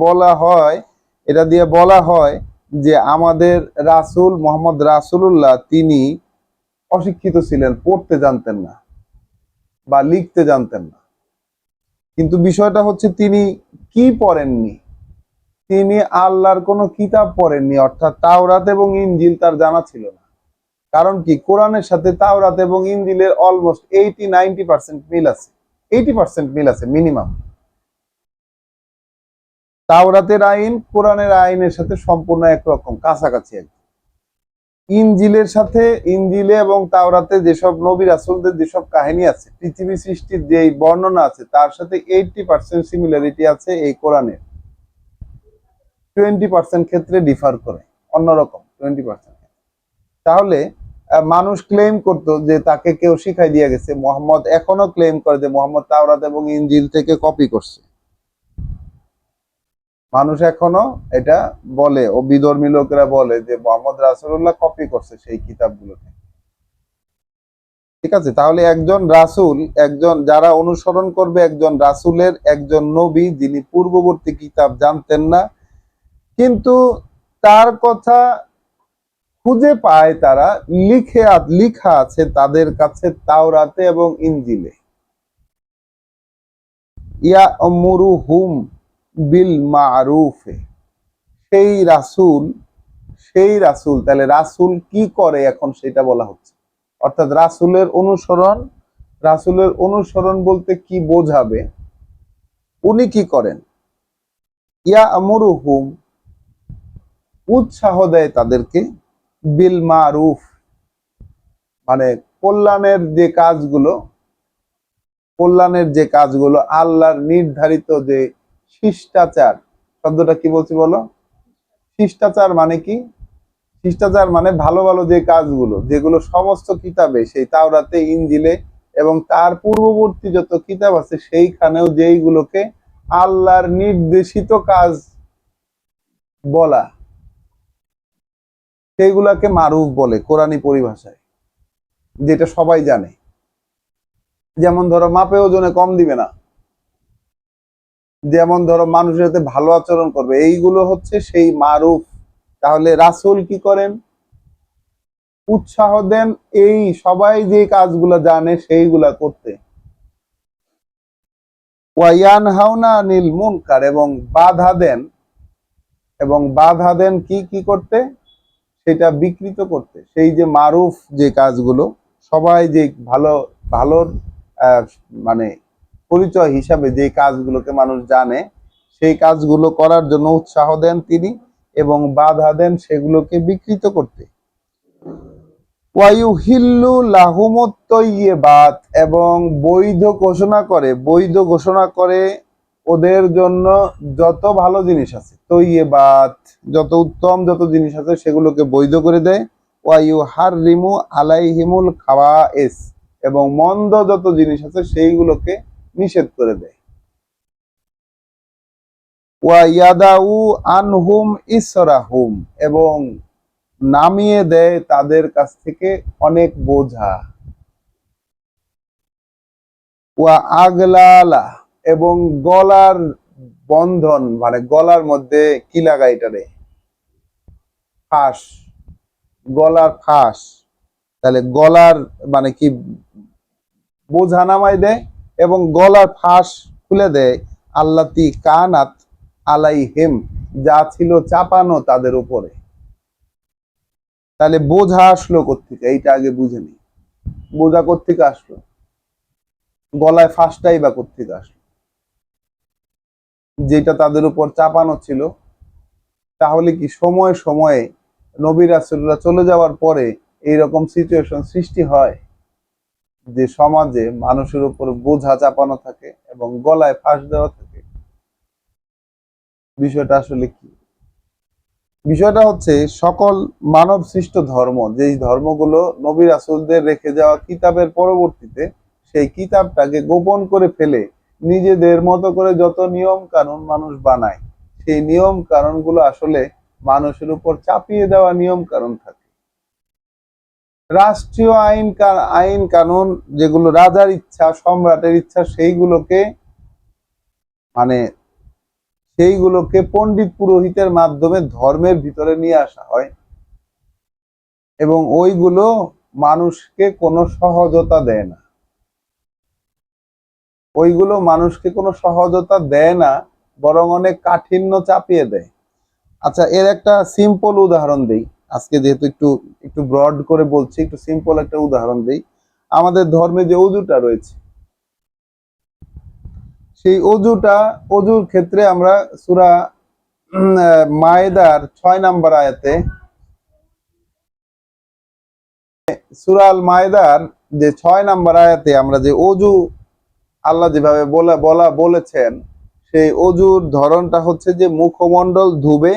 বলা হয় যে আমাদের রাসূল মুহাম্মদ রাসূলুল্লাহ তিনি অশিক্ষিত ছিলেন, পড়তে জানতেন না বা লিখতে জানতেন না। কিন্তু বিষয়টা হচ্ছে তিনি কি পড়েননি? তিনি আল্লাহর কোনো কিতাব পড়েননি, অর্থাৎ তাওরাত এবং ইনজিল তার জানা ছিল না। কারণ কি? কোরআনের সাথে তাওরাত এবং ইনজিলের অলমোস্ট 80-90% মিল আছে, 80% মিল আছে মিনিমাম। তাওরাতের আইন কোরআনের আইনের সাথে সম্পূর্ণ একরকম, কাছাকাছি। ইনজিলে এবং তাওরাতে যেসব নবী রাসূলদের যেসব কাহিনী আছে, পৃথিবী সৃষ্টির যে বর্ণনা আছে, তার সাথে 80% সিমিলারিটি আছে এই কোরআনের। 20% ক্ষেত্রে ডিফার করে, অন্যরকম 20%। তাহলে মানুষ ক্লেম করতো যে তাকে কেউ শিখাই দিয়ে গেছে, মোহাম্মদ এখনো ক্লেম করে যে মোহাম্মদ তাওরাত এবং ইনজিল থেকে কপি করছে। মানুষ এখনো এটা বলে, ও বিধর্মী লোকেরা বলে যে মোহাম্মদ রাসূলুল্লাহ কপি করছে সেই কিতাবগুলোকে। ঠিক আছে, তাহলে একজন রাসূল, একজন যারা অনুসরণ করবে একজন রাসূলের, একজন নবী যিনি পূর্ববর্তী কিতাব জানতেন না, কিন্তু তার কথা খুঁজে পায় তারা, লিখা আছে তাদের কাছে তাওরাতে এবং ইনজিলে। ইয়ামুরুহুম বিল মারুফে, সেই রাসূল তাহলে রাসূল কি করে এখন সেটা বলা হচ্ছে। অর্থাৎ রাসূলের অনুসরণ বলতে কি বোঝাবে, উনি কি করেন? ইয়ামুরুহুম, উৎসাহ দেয় তাদেরকে, বিল মারুফ মানে কল্যাণের যে কাজগুলো, আল্লাহর নির্ধারিত যে শিষ্টাচার, শব্দটা কি বলছি বলো? শিষ্টাচার মানে কি? শিষ্টাচার মানে ভালো ভালো যে কাজগুলো, যেগুলো সমস্ত কিতাবে, সেই তাওরাতে, ইনজিলে এবং তার পূর্ববর্তী যত কিতাব আছে সেইখানেও যেইগুলোকে আল্লাহর নির্দেশিত কাজ বলা, সেইগুলাকে মারুফ বলে কোরআনী পরিভাষায়, যেটা সবাই জানে। যেমন ধরো মাপে ওজনে কম দিবে না, যেমন ধরো মানুষের সাথে ভালো আচরণ করবে, এইগুলো হচ্ছে সেই মারুফ। তাহলে রাসূল কি করেন? উৎসাহ দেন এই সবাই যে কাজগুলো জানে সেইগুলা করতে। ওয়ায়ানহাউনা আনিল মুনকার, এবং বাধা দেন কি কি করতে? সেটা বিকৃত করতে। সেই যে মারুফ যে কাজগুলো, সবাই যে ভালো ভালোর আহ, মানে পরিচয় হিসাবে যে কাজগুলোকে মানুষ জানে, সেই কাজগুলো করার জন্য উৎসাহ দেন তিনি, এবং বাধা দেন সেগুলোকে বিকৃত করতে। ওয়ায়ুহিল্লু লাহুমুত তাইয়্যিবাত, এবং বৈধ ঘোষণা করে ওদের জন্য যত ভালো জিনিস আছে, তাইয়্যিবাত যত উত্তম যত জিনিস আছে সেগুলোকে বৈধ করে দেয়। ওয়ায়ুহাররিমু আলাইহিমুল খাওয়াইস, এবং মন্দ যত জিনিস আছে সেইগুলোকে নিষেধ করে দেয়। ওয়াইয়াদাউ আনহুম ইসরাহুম, এবং নামিয়ে দেয় তাদের কাছ থেকে অনেক বোঝা। ওয়া আগলালা, এবং গলার বন্ধন, মানে গলার মধ্যে কি লাগায় এটারে? ফাঁস, গলার ফাঁস। তাহলে গলার মানে কি? বোঝা নামাই দেয় এবং গলার ফাঁস খুলে দেয়। আল্লাতি কানাত আলাইহিম, যা ছিল চাপানো তাদের উপরে। তাহলে বোঝা আসলো কোত্থেকে, এইটা আগে বুঝে নি। বোঝা কোত্থেকে আসলো? গলায় ফাঁসটাই বা কোত্থেকে আসলো? যেটা তাদের উপর চাপানো ছিল। তাহলে কি সময়ে সময়ে নবী রাসূলুল্লাহ চলে যাওয়ার পরে এইরকম সিচুয়েশন সৃষ্টি হয় যে সমাজে মানুষের উপর বোঝা চাপানো থাকে এবং গলায় ফাঁস দেওয়া থাকে? বিষয়টা আসলে কি? বিষয়টা হচ্ছে সকল মানব সৃষ্ট ধর্ম, যেই ধর্মগুলো নবী রাসূলদের রেখে যাওয়া কিতাবের পরবর্তীতে সেই কিতাবটাকে গোপন করে ফেলে নিজেদের মতো করে যত নিয়ম কানুন মানুষ বানায়, সেই নিয়ম কানুনগুলো আসলে মানুষের উপর চাপিয়ে দেওয়া নিয়ম কানুন থাকে। রাষ্ট্রীয় আইন কানুন, যেগুলো রাজার ইচ্ছা, সম্রাটের ইচ্ছা, মানে সেইগুলোকে পণ্ডিত পুরোহিতের মাধ্যমে ধর্মের ভিতরে নিয়ে আসা হয়, এবং ওইগুলো মানুষকে কোনো সহজতা দেয় না। বরং অনেক কাঠিন্য চাপিয়ে দেয়। আচ্ছা, এর একটা সিম্পল উদাহরণ দেই। আজকে যেহেতু একটু একটু ব্রড করে বলছি, একটু সিম্পল একটা উদাহরণ দেই। আমাদের ধর্মে যে অজুটা রয়েছে, সেই অজুর ক্ষেত্রে আমরা সূরা মায়েদার 6 নম্বর আয়াতে, সূরা আল মায়েদার যে 6 নম্বর আয়াতে আমরা যে অজু আল্লাহ যেভাবে বলেছেন, সেই অজুর ধরনটা হচ্ছে যে মুখমণ্ডল ধুবে,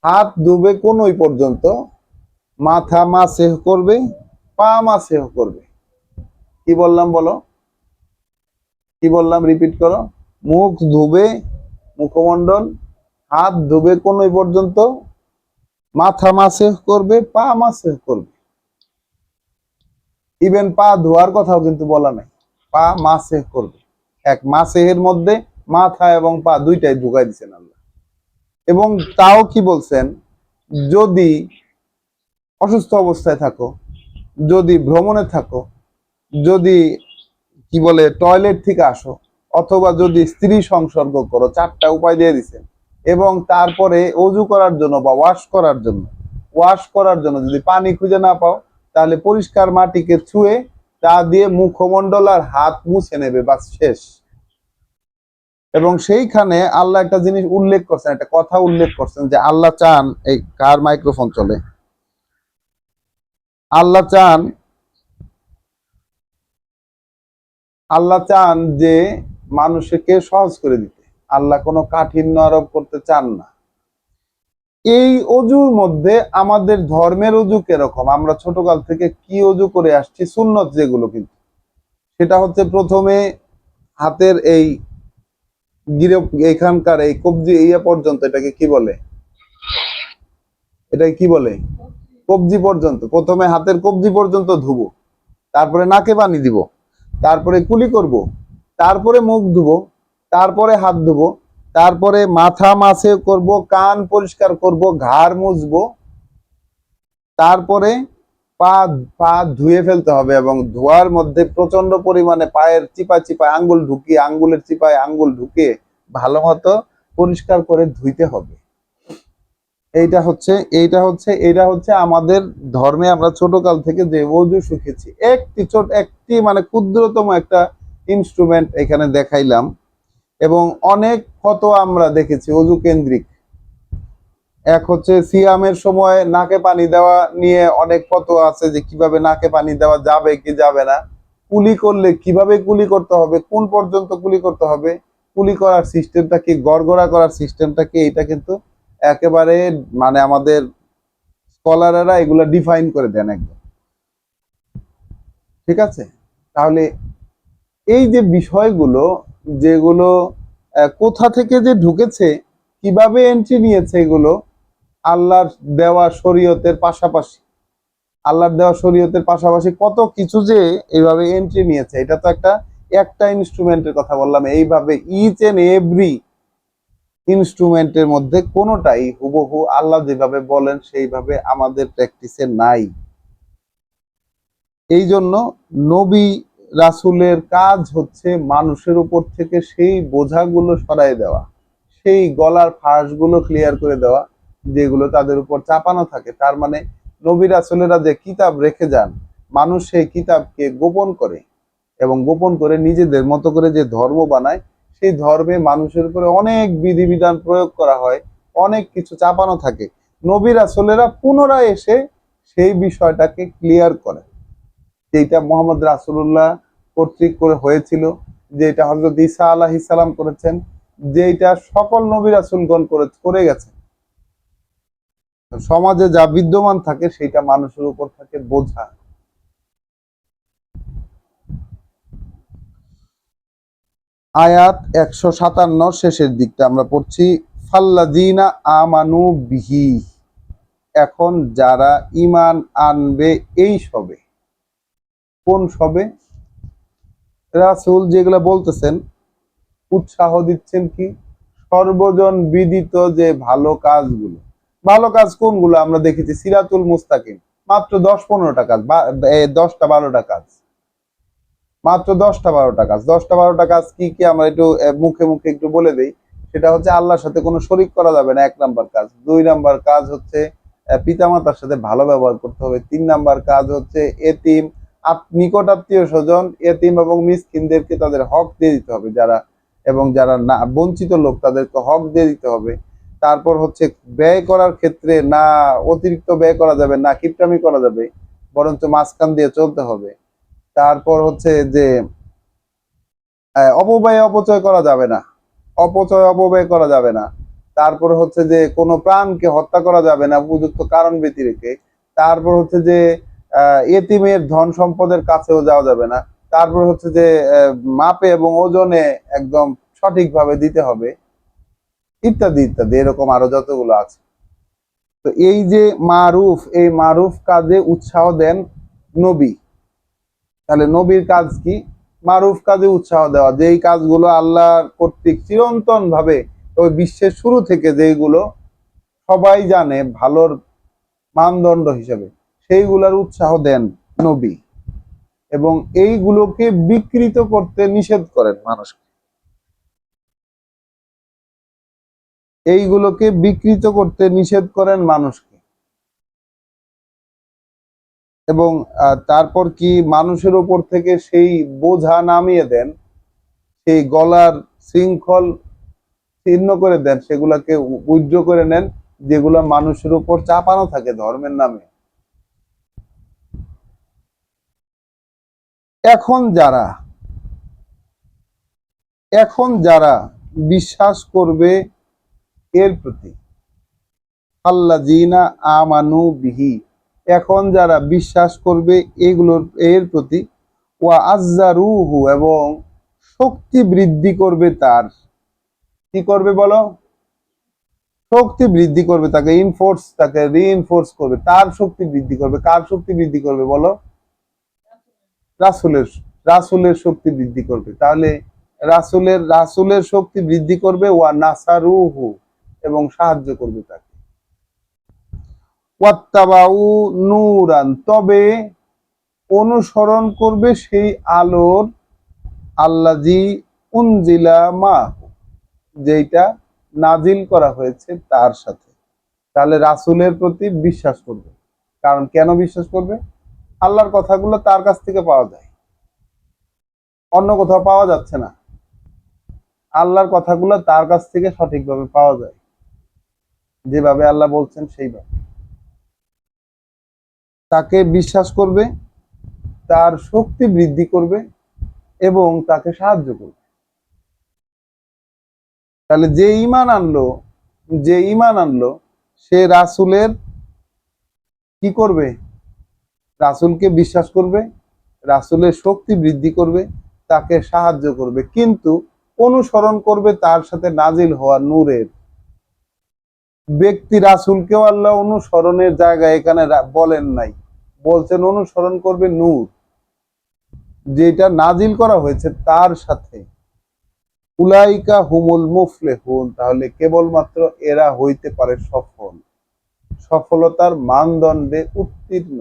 হাত ধুবে কোনই পর্যন্ত, মাথা মাসেহ করবে, পা মাসেহ করবে। কি বললাম বলো, কি বললাম, রিপিট করো। মুখ ধুবে, মুখমণ্ডল, হাত ধুবে কোনই পর্যন্ত, মাথা মাসেহ করবে, পা মাসেহ করবে। ইভেন পা ধোয়ার কথাও কিন্তু বলা নাই, পা মাসেহ করবে। এক মাসেহের মধ্যে মাথা এবং পা দুইটাই ঢুকাই দিচ্ছেন আল্লাহ। এবং তাও কি বলছেন, যদি অসুস্থ অবস্থায় থাকো, যদি ভ্রমণে থাকো, যদি কি বলে টয়লেট থেকে আসো, অথবা যদি স্ত্রী সংসর্গ করো, চারটা উপায় দিয়ে দিচ্ছেন। এবং তারপরে অজু করার জন্য বা ওয়াশ করার জন্য যদি পানি খুঁজে না পাও, তাহলে পরিষ্কার মাটিকে ছুঁয়ে তা দিয়ে মুখমণ্ডল আর হাত মুছে নেবে, বাস শেষ। এবং সেইখানে আল্লাহ একটা জিনিস উল্লেখ করছেন, একটা কথা উল্লেখ করছেন যে আল্লাহ চান, এই কার মাইক্রোফোন চলে, আল্লাহ চান, আল্লাহ চান যে মানুষকে সহজ করে দিতে। আল্লাহ কোনো কাঠিন্য আরোপ করতে চান না। এই অজুর মধ্যে আমাদের ধর্মের অজু কিরকম, আমরা ছোটকাল থেকে কি অজু করে আসছি, সুন্নত যেগুলো, কিন্তু সেটা হচ্ছে প্রথমে হাতের এই গিরে, এখানকার এই কবজি ইয়া পর্যন্ত, এটাকে কি বলে, এটাকে কি বলে, কবজি পর্যন্ত, প্রথমে হাতের কবজি পর্যন্ত ধুবো, তারপরে নাকে পানি দিব, তারপরে কুলি করব, তারপরে মুখ ধুবো, তারপরে হাত ধুবো, তারপরে মাথা মাসে করব, কান পরিষ্কার করব, ঘাড় মুছবো, তারপরে পা পা ধুয়ে ফেলতে হবে। এবং ধোয়ার মধ্যে প্রচন্ড পরিমাণে পায়ের চিপায় চিপায় আঙ্গুল ঢুকিয়ে, আঙ্গুলের চিপায় আঙ্গুল ঢুকিয়ে ভালো মতো পরিষ্কার করে ধুইতে হবে। এইটা হচ্ছে আমাদের ধর্মে আমরা ছোটকাল থেকে যে ওযু শিখেছি। একটি মানে ক্ষুদ্রতম একটা ইনস্ট্রুমেন্ট এখানে দেখাইলাম। এবং অনেক ফতোয়া আমরা দেখেছি ওযু কেন্দ্রিক। এক হচ্ছে সিয়ামের সময় নাকে পানি দেওয়া নিয়ে অনেক ফতোয়া আছে, যে কিভাবে নাকে পানি দেওয়া যাবে কি যাবে না, কুলি করলে কিভাবে কুলি করতে হবে, কোন পর্যন্ত কুলি করতে হবে, কুলি করার সিস্টেমটা কি, গড়গড়া করার সিস্টেমটা কি, এটা কিন্তু একেবারে মানে আমাদের স্কলাররা এগুলো ডিফাইন করে দেন একদম। ঠিক আছে, তাহলে এই যে বিষয়গুলো, যেগুলো কোথা থেকে যে ঢুকেছে, কিভাবে এন্ট্রি নিয়েছে, এগুলো আল্লাহর দেওয়া শরীয়তের পাশাপাশি, কত কিছু যে এইভাবে এন্ট্রি নিয়েছে। এটা তো একটা ইনস্ট্রুমেন্টের কথা বললাম, এইভাবে ইচ এন্ড এভরি ইনস্ট্রুমেন্টের মধ্যে কোনোটাই হুবহু আল্লাহ যেভাবে বলেন সেইভাবে আমাদের প্র্যাকটিসে নাই। এই জন্য নবী রাসূলের কাজ হচ্ছে মানুষের উপর থেকে সেই বোঝাগুলো সরাই দেওয়া, সেই গলার ফাঁসগুলো ক্লিয়ার করে দেওয়া যেগুলো তাদের উপর চাপানো থাকে। তার মানে নবী রাসূলেরা যে কিতাব রেখে যান, মানুষ সেই কিতাবকে গোপন করে, এবং গোপন করে নিজেদের মতো করে যে ধর্ম বানায়, সেই ধর্মে মানুষের উপরে অনেক বিধিবিধান প্রয়োগ করা হয়, অনেক কিছু চাপানো থাকে। নবী রাসূলেরা পুনরায় এসে সেই বিষয়টাকে ক্লিয়ার করে, যেটা মোহাম্মদ রাসূলুল্লাহ কর্তৃক করে হয়েছিল, যেটা হযরত ঈসা আলাইহিস সালাম করেছেন, যেটা সকল নবী রাসূলগণ করে গেছে। সমাজে যা বিদ্যমান থাকে সেটা মানুষের উপর থাকে বোঝা। আয়াত 157 শেষের দিকটা আমরা পড়ছি, ফাল্লাযীনা আমানু বিহি। এখন যারা ঈমান আনবে এই সবে, কোন সবে, রাসূল যেগুলা বলতেছেন, উৎসাহ দিচ্ছেন কি, সর্বজন বিদিত যে ভালো কাজগুলো। ভালো কাজ কোনগুলো আমরা দেখেছি, সিরাতুল মুস্তাকিম, মাত্র 10-15টা কাজ, 10টা-12টা কাজ, মাত্র 10টা-12টা কাজ। 10টা-12টা কাজ কি কি আমরা একটু মুখে মুখে একটু বলে দেই। সেটা হচ্ছে আল্লাহর সাথে কোনো শরীক করা যাবে না, 1 নাম্বার কাজ। 2 নাম্বার কাজ হচ্ছে পিতামাতার সাথে ভালো ব্যবহার করতে হবে। 3 নাম্বার কাজ হচ্ছে এতিম, নিকট আত্মীয় স্বজন, এতিম এবং মিসকিনদেরকে তাদের হক দিয়ে দিতে হবে, যারা না বঞ্চিত লোক তাদেরকে হক দিয়ে দিতে হবে। তারপর হচ্ছে ব্যয় করার ক্ষেত্রে না অতিরিক্ত ব্যয় করা যাবে, না কিপটামি করা যাবে, বরঞ্চ মাঝখান দিয়ে চলতে হবে। তারপর হচ্ছে যে অপব্যয় অপচয় করা যাবে না, অপচয় অপব্যয় করা যাবে না। তারপরে হচ্ছে যে কোনো প্রাণকে হত্যা করা যাবে না উপযুক্ত কারণ ব্যতি রেখে। তারপর হচ্ছে যে এতিমের ধন সম্পদের কাছেও যাওয়া যাবে না। তারপর হচ্ছে যে মাপে এবং ওজনে একদম সঠিকভাবে দিতে হবে, ইত্যাদি ইত্যাদি, এরকম আরো যতগুলো আছে। তো এই যে মারুফ, এই মারুফ কাজে উৎসাহ দেন নবী। তাহলে নবীর কাজ কি? মারুফ কাজে উৎসাহ দেওয়া, যেই কাজগুলো আল্লাহ কর্তৃক চিরন্তন ভাবে ওই বিশ্বের শুরু থেকে যেইগুলো সবাই জানে ভালোর মানদণ্ড হিসেবে, সেইগুলোর উৎসাহ দেন নবী। এবং এইগুলোকে বিকৃত করতে নিষেধ করেন মানুষকে, এইগুলোকে বিকৃত করতে নিষেধ করেন মানুষকে। এবং তারপর কি মানুষের উপর থেকে সেই বোঝা নামিয়ে দেন, সেই গলার শৃঙ্খল ছিন্ন করে দেন, সেগুলাকে উইথড্র করে নেন, যেগুলো মানুষের উপর চাপানো থাকে ধর্মের নামে। এখন যারা এখন যারা বিশ্বাস করবে এর প্রতি, আল্লাযীনা আমানু বিহি, এখন যারা বিশ্বাস করবে এগুলোর এর প্রতি, ওয়া আযযারুহু, এবং শক্তি বৃদ্ধি করবে তার, কি করবে বলো? শক্তি বৃদ্ধি করবে, তাকে ইনফোর্স, তাকে রিইনফোর্স করবে, তার শক্তি বৃদ্ধি করবে। কার শক্তি বৃদ্ধি করবে বলো? রাসূলের, রাসূলের শক্তি বৃদ্ধি করবে। তাহলে রাসূলের শক্তি বৃদ্ধি করবে, ওয়া নাসারুহু, এবং সাহায্য করবে তাকে। ওয়াত্তাবাউ নূরান, তবে অনুসরণ করবে সেই আলোর, আল্লাযী উনজিলা মাহু, যেটা নাজিল করা হয়েছে তার সাথে। তাহলে রাসূলের প্রতি বিশ্বাস করবে। কারণ কেন বিশ্বাস করবে? আল্লাহর কথাগুলো তার কাছ থেকে পাওয়া যায়, অন্য কোথাও পাওয়া যাচ্ছে না। আল্লাহর কথাগুলো তার কাছ থেকে সঠিকভাবে পাওয়া যায়, যেভাবে আল্লাহ বলছেন সেইভাবে। তাকে বিশ্বাস করবে, তার শক্তি বৃদ্ধি করবে, এবং তাকে সাহায্য করবে। তাহলে যে ঈমান আনলো সে রাসূলের কি করবে? রাসূলকে বিশ্বাস করবে, রাসূলের শক্তি বৃদ্ধি করবে, তাকে সাহায্য করবে, কিন্তু অনুসরণ করবে তার সাথে নাজিল হওয়া নূরের। ব্যক্তি রাসূলকেও আল্লাহ অনুসরণের জায়গায় এখানে বলেন নাই, বলছেন অনুসরণ করবে নূর, যেটা নাজিল করা হয়েছে তার সাথে। উলাইকা হুমুল মুফলিহুন, তাহলে কেবলমাত্র এরা হইতে পারে সফল, সফলতার মানদণ্ডে উত্তীর্ণ,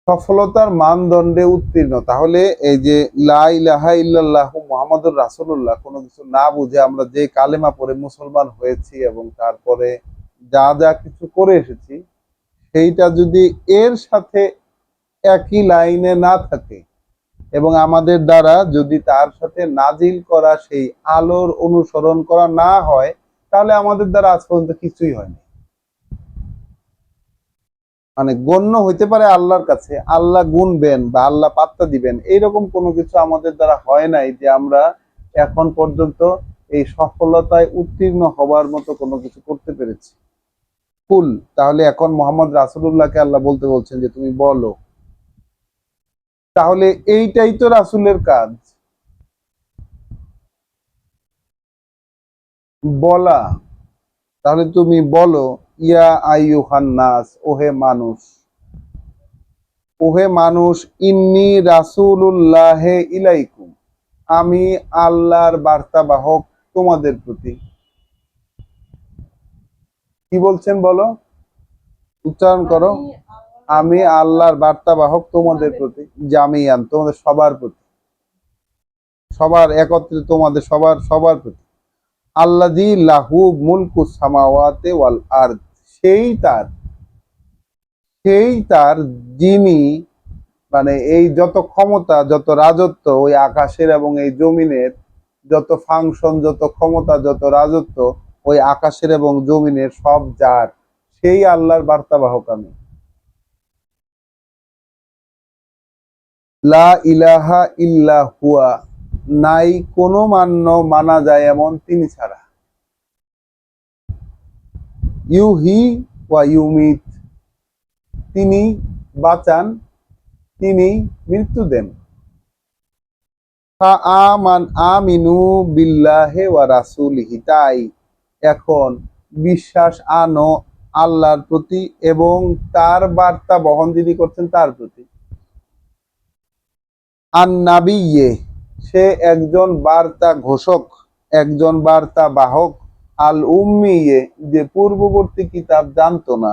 সফলতার মানদণ্ডে উত্তীর্ণ। তাহলে এই যে লা ইলাহা ইল্লাল্লাহু মুহাম্মাদুর রাসূলুল্লাহ, কোনো কিছু না বুঝে আমরা যে কালেমা পড়ে মুসলমান হয়েছি এবং তারপরে যা যা কিছু করে এসেছি, সেইটা যদি এর সাথে একই লাইনে না থাকে, এবং আমাদের দ্বারা যদি তার সাথে নাজিল করা সেই আলোর অনুসরণ করা না হয়, তাহলে আমাদের দ্বারা আজ পর্যন্ত কিছুই হয়নি। মানে গণ্য হইতে পারে আল্লাহর কাছে, আল্লাহ গুনবেন বা আল্লাহ পাত্তা দিবেন, এইরকম কোনো কিছু আমাদের দ্বারা হয় নাই যে আমরা এখন পর্যন্ত এই সফলতায় উত্তীর্ণ হবার মতো কোনো কিছু করতে পেরেছি। কুল, তাহলে এখন মোহাম্মদ রাসূলুল্লাহকে আল্লাহ বলতে বলছেন যে তুমি বলো। তাহলে এইটাই তো রাসূলের কাজ, বলা। তাহলে তুমি বলো, ইয়া আইয়ুহান নাস, ওহে মানুষ, ওহে মানুষ, ইন্নী রাসূলুল্লাহি ইলাইকুম, আমি আল্লাহর বার্তাবাহক তোমাদের প্রতি। কি বলছেন বলো? উচ্চারণ করো। আমি আল্লাহর বার্তাবাহক তোমাদের প্রতি, জামিয়ান, তোমাদের সবার প্রতি, সবার একত্রে, তোমাদের সবার সবার প্রতি। আল্লাযী লাহু মুলকুস সামাওয়াতি ওয়াল আরদ, সেই তার, সেই তার যিনি, মানে এই যত ক্ষমতা, যত রাজত্ব ওই আকাশের এবং এই জমিনের, যত ফাংশন, যত ক্ষমতা, যত রাজত্ব ওই আকাশের এবং জমিনের সব যার, সেই আল্লাহর বার্তাবাহক আমি। লা ইলাহা ইল্লা হুয়া, নাই কোনো মানা যায় এমন তিনি ছাড়া। ইউহি ওয়া ইউমিত, তিনি বাঁচান, তিনি মৃত্যু দেন। আমিনু বিল্লাহি ওয়া রাসূলিহি, তাই এখন বিশ্বাস আনো আল্লাহর প্রতি এবং তার বার্তা বহন যিনি করছেন তার প্রতি। আন-নাবিয়্যে, সে একজন বার্তা ঘোষক, একজন বার্তা বাহক। আল-উম্মিয়্যে, যে পূর্ববর্তী কিতাব জানতো না।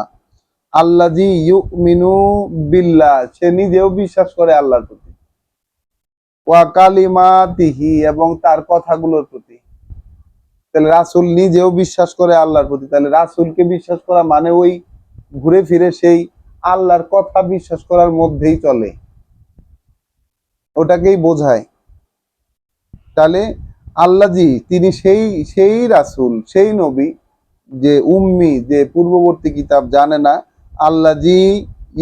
আল্লাযী ইউমিনু বিল্লাহ, সে নিজেও বিশ্বাস করে আল্লাহর প্রতি। ওয়া কালিমাতিহি, এবং তার কথাগুলোর প্রতি। তাহলে রাসূল নিজেও বিশ্বাস করে আল্লাহর প্রতি, তাহলে রাসূলকে বিশ্বাস করা মানে ওই ঘুরে ফিরে সেই আল্লাহর কথা বিশ্বাস করার মধ্যেই চলে, ওটাকেই বোঝায়। তাহলে আল্লাহজি, তিনি সেই সেই রাসূল, সেই নবী যে উম্মি, যে পূর্ববর্তী কিতাব জানে না। আল্লাহজি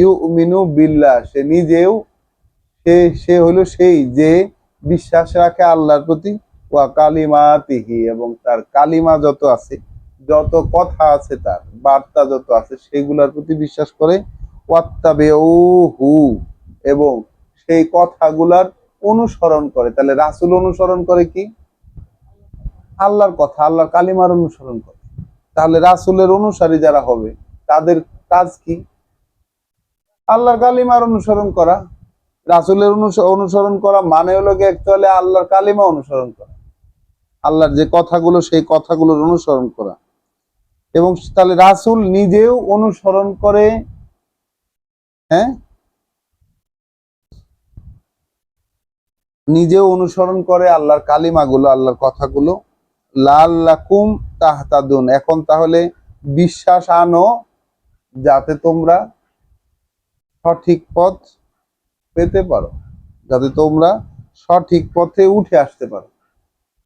ইউমিনু বিল্লাহ, সে নিজেও সে সে হলো সেই যে বিশ্বাস রাখে আল্লাহর প্রতি। ওয়া কালিমাতিহি, এবং তার কালিমা যত আছে, যত কথা আছে, তার বার্তা যত আছে সেগুলোর প্রতি বিশ্বাস করে। ওয়াত্তাবিউহু, এবং সেই কথাগুলার অনুসরণ করে। তাহলে রাসূল অনুসরণ করে কি? আল্লাহর কথা, আল্লাহর কালিমার অনুসরণ করে। তাহলে রাসূলের অনুসারী যারা হবে তাদের কাজ কি? আল্লাহর কালিমার অনুসরণ করা। রাসূলের অনুসরণ করা মানে হলো কি অ্যাকচুয়ালি আল্লাহর কালিমা অনুসরণ করা, আল্লাহর যে কথাগুলো সেই কথাগুলোর অনুসরণ করা। এবং তাহলে রাসূল নিজেও অনুসরণ করে, হ্যাঁ, নিজেও অনুসরণ করে আল্লাহর কালিমাগুলো, আল্লাহর কথাগুলো। লাআল্লাকুম তাহতাদুন, এখন তাহলে বিশ্বাস আনো যাতে তোমরা সঠিক পথ পেতে পারো, যাতে তোমরা সঠিক পথে উঠে আসতে পারো।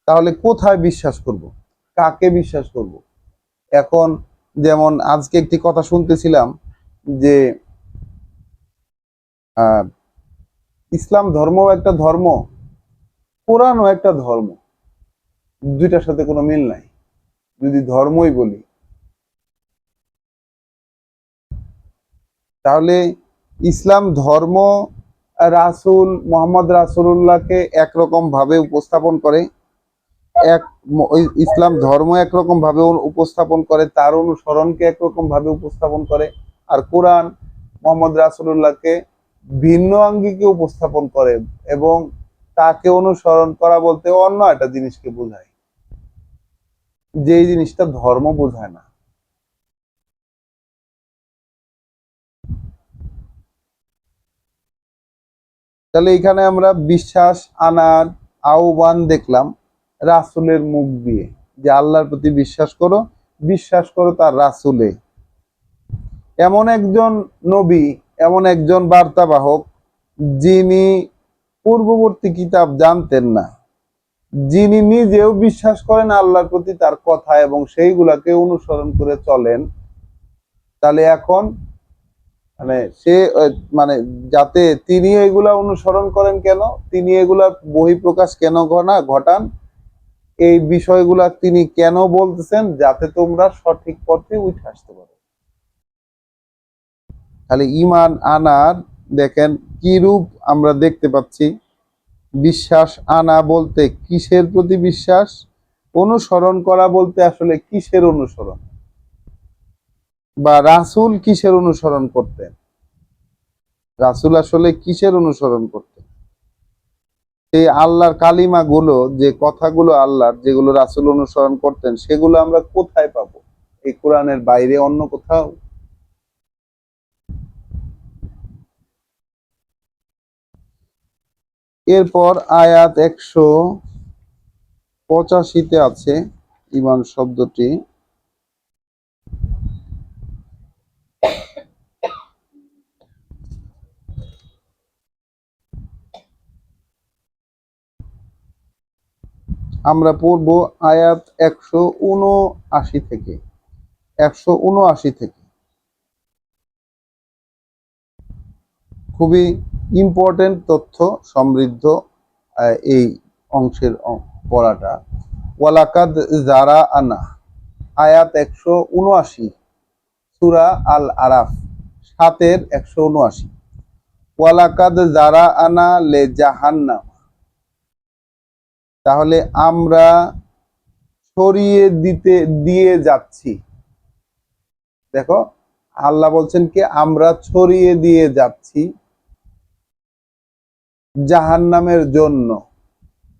তাহলে কোথায় বিশ্বাস করব, কাকে বিশ্বাস করব? এখন যেমন আজকে একটি কথা শুনতেছিলাম যে ইসলাম ধর্ম একটা ধর্ম, কোরআনও একটা ধর্ম, দুইটার সাথে কোনো মিল নাই যদি ধর্মই বলি। তাহলে ইসলাম ধর্ম রাসূল মোহাম্মদ রাসূলুল্লাহকে একরকম ভাবে উপস্থাপন করে, এক ইসলাম ধর্ম একরকম ভাবে উপস্থাপন করে, তার অনুসরণকে একরকম ভাবে উপস্থাপন করে। আর কোরআন মোহাম্মদ রাসূলুল্লাহকে ভিন্ন আঙ্গিকে উপস্থাপন করে এবং তাকে অনুসরণ করা বলতে অন্য একটা জিনিসকে বোঝায়, যেই জিনিসটা ধর্ম বোঝায় না। তাহলে এখানে আমরা বিশ্বাস আনার আহ্বান দেখলাম রাসূলের মুখ দিয়ে, যে আল্লাহর প্রতি বিশ্বাস করো, বিশ্বাস করো তার রাসূলে। এমন একজন নবী, এমন একজন বার্তাবাহক যিনি পূর্ববর্তী কিতাব জানতেন না, যিনি নিজেও বিশ্বাস করেন আল্লাহর প্রতি, তার কথা, এবং সেইগুলাকে অনুসরণ করে চলেন। তাহলে এখন মানে সে মানে যাতে তিনি এগুলা অনুসরণ করেন কেন, তিনি এগুলা বহিঃপ্রকাশ কেন ঘটান, এই বিষয়গুলা তিনি কেন বলতেছেন? যাতে তোমরা সঠিক পথে উঠে আসতে পারো। তাহলে ঈমান আনার দেখেন কি রূপ আমরা দেখতে পাচ্ছি। বিশ্বাস আনা বলতে কিসের প্রতি বিশ্বাস, অনুসরণ করা বলতে আসলে কিসের অনুসরণ, বা রাসূল কিসের অনুসরণ করতেন, রাসূল আসলে কিসের অনুসরণ করতেন। সেই আল্লাহর কালিমা গুলো, যে কথাগুলো আল্লাহর, যেগুলো রাসূল অনুসরণ করতেন, সেগুলো আমরা কোথায় পাবো? এই কোরআনের বাইরে অন্য কোথাও? এরপর আয়াত 185-তে আছে ঈমান শব্দটি। আমরা পড়ব আয়াত 179 থেকে, 179 থেকে। খুবই ইম্পর্টেন্ট তথ্য সমৃদ্ধ এই অংশের পড়াটা। ওয়ালাকাদ যারা আনা, আয়াত 179, সূরা আল আরাফ 7-179। ওয়ালাকাদ যারা আনা লে জাহান্নাম, তাহলে আমরা ছড়িয়ে দিয়ে যাচ্ছি। দেখো, আল্লাহ বলছেন কি আমরা ছড়িয়ে দিয়ে যাচ্ছি জাহান্নামের জন্য।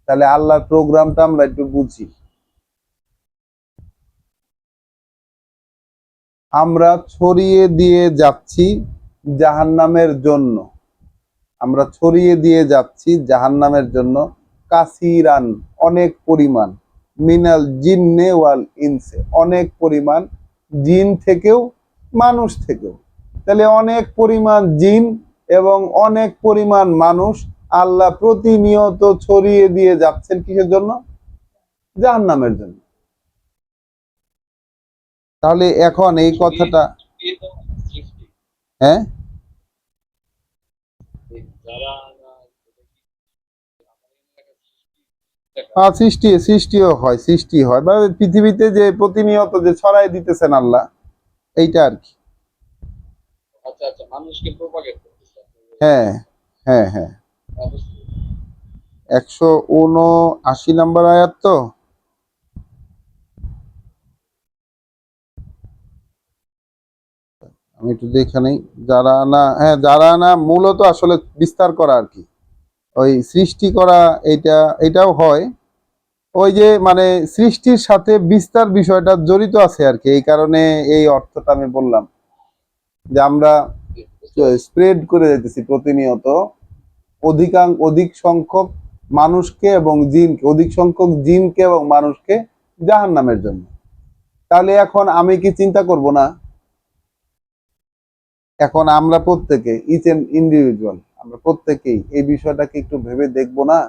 তাহলে আল্লাহর প্রোগ্রামটা আমরা একটু বুঝি। আমরা ছড়িয়ে দিয়ে যাচ্ছি জাহান্নামের জন্য, আমরা ছড়িয়ে দিয়ে যাচ্ছি জাহান্নামের জন্য, কাসিরান অনেক পরিমাণ, মিনাল জিন্নে ওয়াল ইনসে অনেক পরিমাণ জিন থেকেও মানুষ থেকেও। তাহলে অনেক পরিমাণ জিন এবং অনেক পরিমাণ মানুষ আল্লাহ প্রতিনিয়ত ছড়িয়ে দিয়ে যাচ্ছেন কিসের জন্য? জাহান্নামের জন্য। তাহলে এখন এই কথাটা, হ্যাঁ সৃষ্টিও হয়, সৃষ্টি হয় বা পৃথিবীতে যে প্রতিনিয়ত যে ছড়াই দিতেছেন আল্লাহ, এইটা আর কি। হ্যাঁ হ্যাঁ হ্যাঁ, 179 নম্বর আয়াত তো। আমি একটু দেখে নেই। যারা না, হ্যাঁ যারা না মূলত আসলে বিস্তার করা আর কি, ওই সৃষ্টি করা, এটাও হয়। ওই যে মানে সৃষ্টির সাথে বিস্তার বিষয়টা জড়িত আছে আর কি, এই কারণে এই অর্থটা আমি বললাম যে আমরা স্প্রেড করে যেতেছি প্রতিনিয়ত অধিক সংখ্যক মানুষকে এবং জিনকে, অধিক সংখ্যক জিনকে এবং মানুষকে জাহান্নামের জন্য। তাহলে এখন আমি কি চিন্তা করব না? এখন আমরা প্রত্যেকে, ইচ এন্ড ইন্ডিভিজুয়াল, আমরা প্রত্যেকেই এই বিষয়টাকে একটু ভেবে দেখব না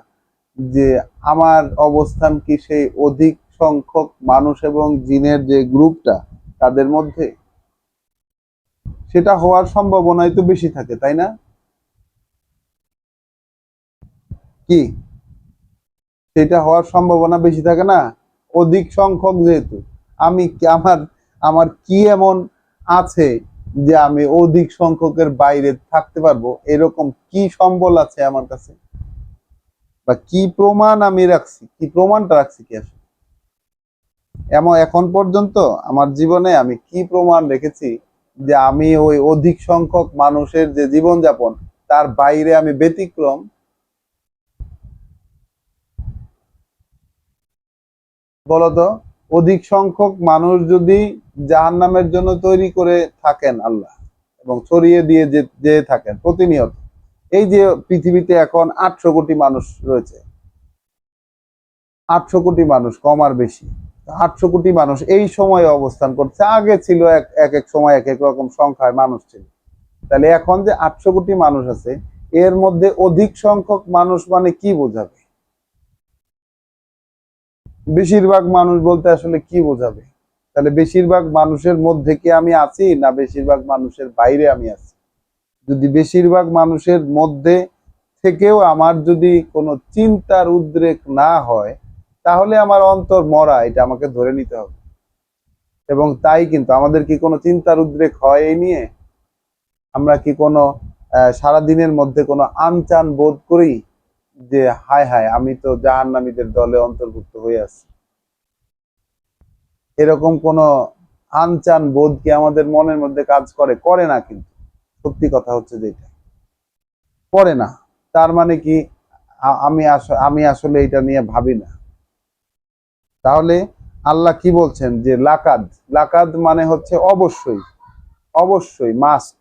যে আমার অবস্থান কি সেই অধিক সংখ্যক মানুষ এবং জিনের যে গ্রুপটা তাদের মধ্যে? সেটা হওয়ার সম্ভাবনাই তো বেশি থাকে, তাই না? কি সেটা হওয়ার সম্ভাবনা বেশি থাকে না? অধিক সংখ্যক যেহেতু, আমি আমার আমার কি এমন আছে যে আমি অধিক সংখ্যকের বাইরে থাকতে পারবো? এরকম কি সম্বল আছে আমার কাছে, বা কি প্রমাণ আমি রাখছি, কি প্রমাণটা রাখছি কি আসলে? এখন পর্যন্ত আমার জীবনে আমি কি প্রমাণ রেখেছি যে আমি ওই অধিক সংখ্যক মানুষের যে জীবনযাপন তার বাইরে আমি ব্যতিক্রম? বলতো, অধিক সংখ্যক মানুষ যদি জাহান্নামের জন্য তৈরি করে থাকেন আল্লাহ এবং ছড়িয়ে দিয়ে যে থাকেন প্রতিনিয়ত, এই যে পৃথিবীতে এখন 800 কোটি মানুষ রয়েছে, 800 কোটি মানুষ কম আর বেশি, 800 কোটি মানুষ এই সময়ে অবস্থান করছে। আগে ছিল এক এক সময় এক এক রকম সংখ্যায় মানুষ ছিল। তাহলে এখন যে 800 কোটি মানুষ আছে, এর মধ্যে অধিক সংখ্যক মানুষ মানে কি বোঝাবে? বেশিরভাগ মানুষ বলতে আসলে কি বোঝাবে? তাহলে বেশিরভাগ মানুষের মধ্যে কি আমি আছি, না বেশিরভাগ মানুষের বাইরে আমি আছি? যদি বেশিরভাগ মানুষের মধ্যে থেকেও আমার যদি কোনো চিন্তার উদ্রেক না হয়, তাহলে আমার অন্তর মরা, এটা আমাকে ধরে নিতে হবে। এবং তাই কিন্তু আমাদের কি কোনো চিন্তার উদ্রেক হয় এই নিয়ে? আমরা কি কোনো সারাদিনের মধ্যে কোনো আনচান বোধ করি যে হায় হায় আমি তো জাহান্নামীদের দলে অন্তর্ভুক্ত হয়ে আছি? এরকম কোনো আনচান বোধ কি আমাদের মনের মধ্যে কাজ করে? করে না কিন্তু, সত্যি কথা হচ্ছে যে এটা করে না। তার মানে কি আমি আসলে এটা নিয়ে ভাবি না। তাহলে আল্লাহ কি বলছেন যে লাকাদ, লাকাদ মানে হচ্ছে অবশ্যই, অবশ্যই মাস্ট,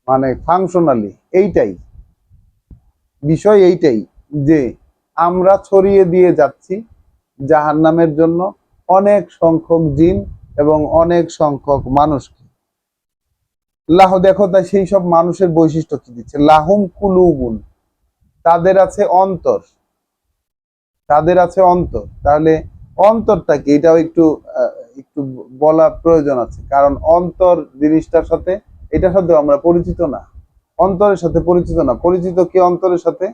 মানে ফাংশনালি এইটাই বিষয়, এইটাই যে আমরা ছড়িয়ে দিয়ে যাচ্ছি জাহান্নামের জন্য অনেক সংখ্যক জিন এবং অনেক সংখ্যক মানুষকে। দেখো, তাই সেই সব মানুষের বৈশিষ্ট্য কি দিচ্ছে? লাহুম কুলুবুন, তাদের আছে অন্তর, তাদের আছে অন্তর। তাহলে অন্তরটা কি, এটাও একটু একটু বলা প্রয়োজন আছে, কারণ অন্তর জিনিসটার সাথে এটার সাথে আমরা পরিচিত না। অন্তরের সাথে পরিচিত না। পরিচিত কি অন্তরের সাথে?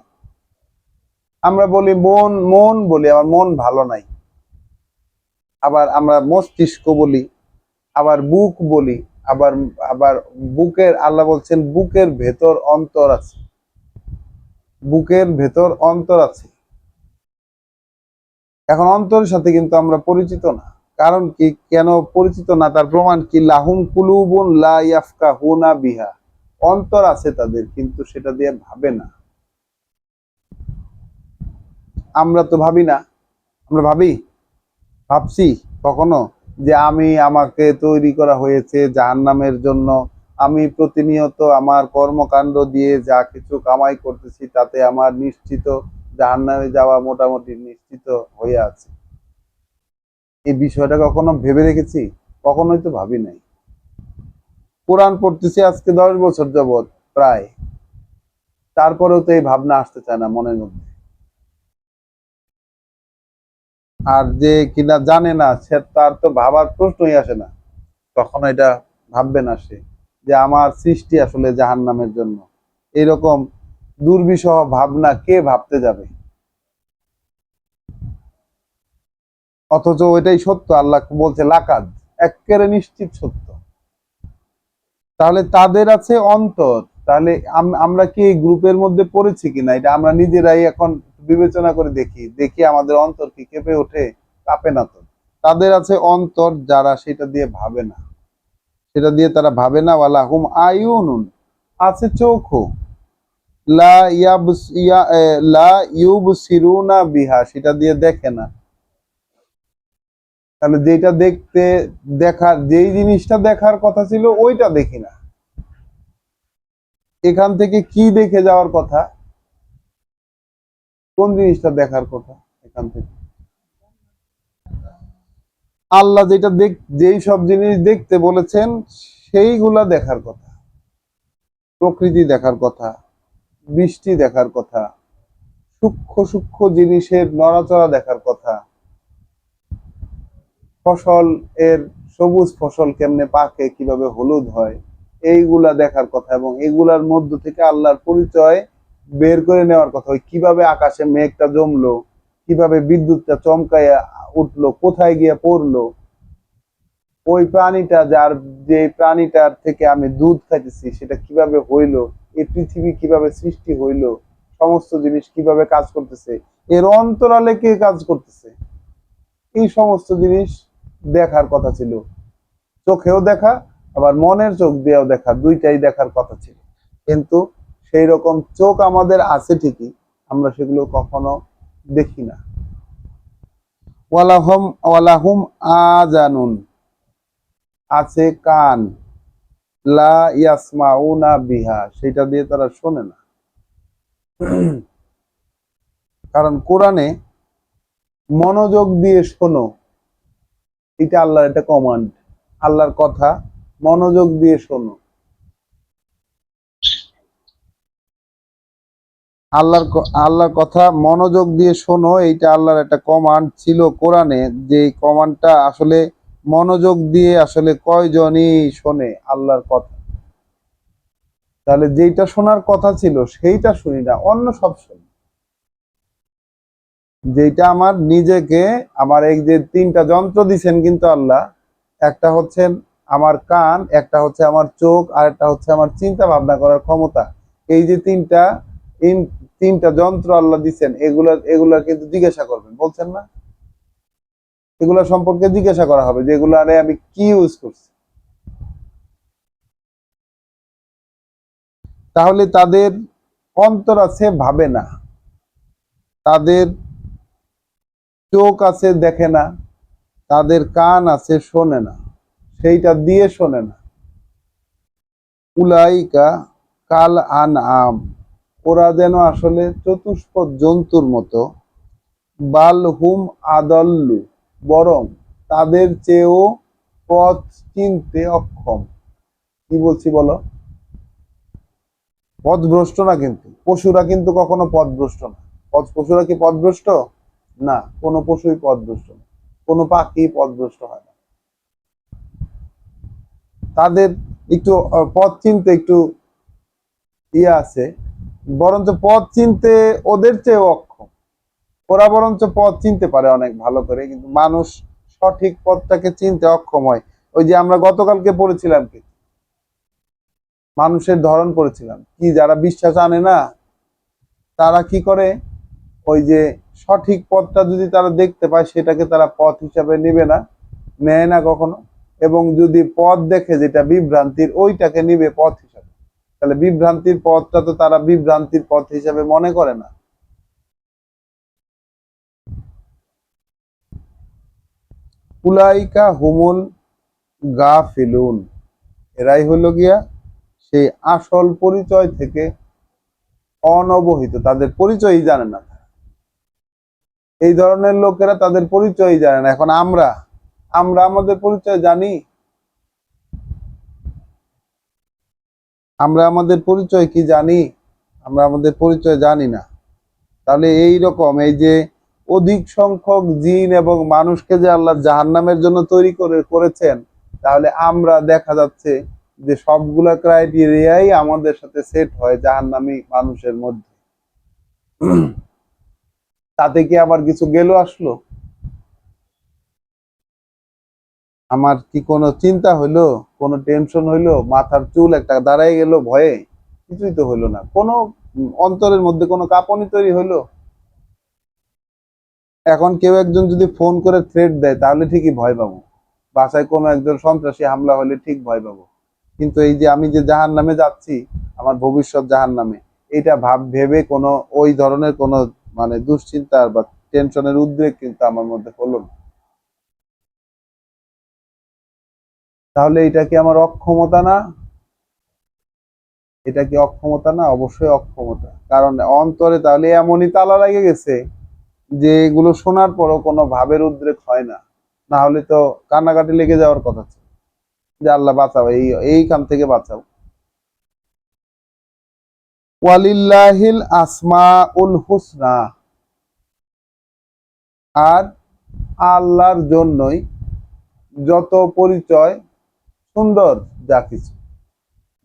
আমরা বলি মন, মন বলি, আমার মন ভালো নাই। আবার আমরা মস্তিষ্ক বলি, আবার বুক বলি, আবার আবার বুকের, আল্লাহ বলছেন বুকের ভেতর অন্তর আছে, বুকের ভেতর অন্তর আছে। এখন অন্তরের সাথে কিন্তু আমরা পরিচিত না। কারণ কি, কেন পরিচিত না তার প্রমাণ কি? লাহুম কুলুবুন লা ইয়াফকাহুনা বিহা, অন্তর আছে তাদের কিন্তু সেটা দিয়ে ভাবে না। আমরা তো ভাবি না। আমরা ভাবি, ভাবছি কখনো যে আমি, আমাকে তৈরি করা হয়েছে জাহান্নামের জন্য, আমি প্রতিনিয়ত আমার কর্মকাণ্ড দিয়ে যা কিছু কামাই করতেছি তাতে আমার নিশ্চিত জাহান্নামে যাওয়া মোটামুটি নিশ্চিত হয়ে আছে? এই বিষয়টা কখনো ভেবে রেখেছি? কখনোই তো ভাবি নাই। কোরআন পড়তেছি আজকে 10 বছর যাবৎ প্রায়, তারপরেও তো এই ভাবনা আসতে চায় না মনের মধ্যে। আর যে কিনা জানে না, সে তার তো ভাবার প্রশ্নই আসে না, কখনো এটা ভাববে না সে যে আমার সৃষ্টি আসলে জাহান্নামের জন্য। এরকম দুর্বিষহ ভাবনা কে ভাবতে যাবে? অথচ ওইটাই সত্য। আল্লাহ বলছে লাকাদ, একেবারে নিশ্চিত সত্য। তাহলে তাদের আছে অন্তর। তাহলে আমরা কি এই গ্রুপের মধ্যে পড়েছি কিনা এটা আমরা নিজেরাই এখন বিবেচনা করে দেখি, দেখি আমাদের অন্তর কি কেঁপে ওঠে? কাঁপে না তো। তাদের আছে অন্তর, যারা সেটা দিয়ে ভাবে না, সেটা দিয়ে তারা ভাবে না। ওয়ালা হুম আয়ুনুন, আছে চোখও, লা ইয়াবস ইয়া লা ইউবসিরুনা বিহা, সেটা দিয়ে দেখে না। তাহলে যেটা দেখতে, দেখার, যেই জিনিসটা দেখার কথা ছিল ওইটা দেখি না। এখান থেকে কি দেখে যাওয়ার কথা? কোন জিনিসটা দেখার কথা এখান থেকে? আল্লাহ যেটা যেই সব জিনিস দেখতে বলেছেন সেইগুলা দেখার কথা। প্রকৃতি দেখার কথা, বৃষ্টি দেখার কথা, সূক্ষ্ম সূক্ষ্ম জিনিসের নড়াচড়া দেখার কথা, ফসল এর সবুজ ফসল কেমনে পাকে, কিভাবে হলুদ হয়, এইগুলা দেখার কথা। এবং এগুলার মধ্য থেকে আল্লাহর পরিচয় বের করে নেওয়ার কথা। ওই কিভাবে আকাশে মেঘটা জমলো, কিভাবে বিদ্যুৎটা চমকাইয়া উঠলো, কোথায় গিয়ে পড়লো, ওই প্রাণীটা, যার যে প্রাণীটার থেকে আমি দুধ খাইতেছি সেটা কিভাবে হইলো, এই পৃথিবী কিভাবে সৃষ্টি হইলো, সমস্ত জিনিস কিভাবে কাজ করতেছে, এর অন্তরালে কে কাজ করতেছে, এই সমস্ত জিনিস দেখার কথা ছিল। চোখেও দেখা, আবার মনের চোখ দিয়েও দেখা, দুইটাই দেখার কথা ছিল। কিন্তু সেই রকম চোখ আমাদের আছে ঠিকই, আমরা সেগুলো কখনো দেখি না। ওয়ালাহুম ওয়ালাহুম আজানুন, আছে কান, লা ইয়াসমাউনা বিহা, সেটা দিয়ে তারা শোনে না। কারণ কোরআনে মনোযোগ দিয়ে শোনো, এটা আল্লাহর একটা কমান্ড। আল্লাহর কথা মনোযোগ দিয়ে শোনো। আল্লাহর কথা মনোযোগ দিয়ে শোনো, এইটা আল্লাহর একটা কমান্ড ছিল কোরআনে। যে কমান্ডটা আসলে মনোযোগ দিয়ে আসলে কয়জনই শোনে আল্লাহর কথা? তাহলে যেইটা শোনার কথা ছিল সেইটা শুনি না, অন্য সব শুনি। যেটা আমার নিজেকে, আমার এই যে 3টা যন্ত্র দিছেন কিন্তু আল্লাহ, একটা হচ্ছে আমার কান, একটা হচ্ছে আমার চোখ, আর একটা হচ্ছে আমার চিন্তা ভাবনা করার ক্ষমতা। এই যে 3টা যন্ত্র আল্লাহ দিচ্ছেন, এগুলা কিন্তু জিজ্ঞাসা করবেন, বলছেন না? এগুলা সম্পর্কে জিজ্ঞাসা করা হবে যে এগুলারে আমি কি ইউজ করছি। তাহলে তাদের অন্তর আছে, ভাবে না। তাদের চোখ আছে, দেখে না। তাদের কান আছে, শোনে না, সেইটা দিয়ে শোনে না। উলাইকা কাল আন আম, ওরা যেন আসলে চতুষ্পদ জন্তুর মতো। বাল হুম আদল্লু, বরং তাদের চেয়েও পথ চিনতে অক্ষম। কি বলছি বলো? পথভ্রষ্ট না, কিন্তু পশুরা কিন্তু কখনো পথভ্রষ্ট না। পশুরা কি পথভ্রষ্ট? না, কোনো পশুই পথভ্রষ্ট না, কোনো পাখি পথভ্রষ্ট হয় না। তাদের একটু পথ চিনতে একটু ইয়ে আছে, বরঞ্চ পথ চিনতে ওদের চেয়ে অক্ষম। ওরা বরঞ্চ পথ চিনতে পারে অনেক ভালো করে, কিন্তু মানুষ সঠিক পথটাকে চিনতে অক্ষম হয়। ওই যে আমরা গতকালকে পড়েছিলাম কি, মানুষের ধরন পড়েছিলাম কি, যারা বিশ্বাস আনে না তারা কি করে, ওই যে সঠিক পথটা যদি তারা দেখতে পায় সেটাকে তারা পথ হিসাবে নেবে না, নেয় না কখনো। এবং যদি পথ দেখে যেটা বিভ্রান্তির, ওইটাকে নিবে পথ হিসাবে। তাহলে বিভ্রান্তির পথটা তো তারা বিভ্রান্তির পথ হিসাবে মনে করে না। উলাইকা হুমুল গাফিলুন, এরাই হলো গিয়া সেই আসল পরিচয় থেকে অনবহিত, তাদের পরিচয়ই জানে না। এই ধরনের লোকেরা তাদের পরিচয়ই জানে না। এখন আমরা আমরা আমাদের পরিচয় জানি? আমরা আমাদের পরিচয় কি জানি? আমরা আমাদের পরিচয় জানি না। তাহলে এই রকম এই যে অধিক সংখ্যক জিন এবং মানুষকে যে আল্লাহ জাহান্নামের জন্য তৈরি করেছেন, তাহলে আমরা দেখা যাচ্ছে যে সবগুলা ক্রাইটেরিয়াই আমাদের সাথে সেট হয় জাহান্নামী মানুষের মধ্যে। তাতে কি আবার কিছু গেল আসলো? আমার কি কোনো চিন্তা হইলো, কোনো টেনশন হইলো, মাথার চুল একটা দাঁড়ায় গেল ভয়ে? কিছুই তো হইলো না। কোনো অন্তরের মধ্যে কোনো কাঁপুনি তৈরি হইলো? এখন কেউ একজন যদি ফোন করে থ্রেট দেয় তাহলে ঠিকই ভয় পাবো, বাসায় কোনো একজন সন্ত্রাসী হামলা হলে ঠিক ভয় পাবো। কিন্তু এই যে আমি যে জাহান নামে যাচ্ছি, আমার ভবিষ্যৎ জাহান নামে, এটা ভেবে কোনো ওই ধরনের কোনো মানে দুশ্চিন্তার বা টেনশনের উদ্রেক কিন্তু আমার মধ্যে হলো না। তাহলে এটা কি আমার অক্ষমতা না? এটা কি অক্ষমতা না? অবশ্যই অক্ষমতা। কারণ অন্তরে তাহলে এমনই তালা লেগে গেছে যে এগুলো শোনার পরও কোনো ভাবের উদ্রেক হয় না। না হলে তো কান্নাকাটি লেগে যাওয়ার কথা ছিল যে আল্লাহ বাঁচাও, এইখান থেকে বাঁচাও। ওয়ালিল্লাহিল আসমাউল হুসনা, আর আল্লাহর জন্যই যত পরিচয় সুন্দর, যা কিছু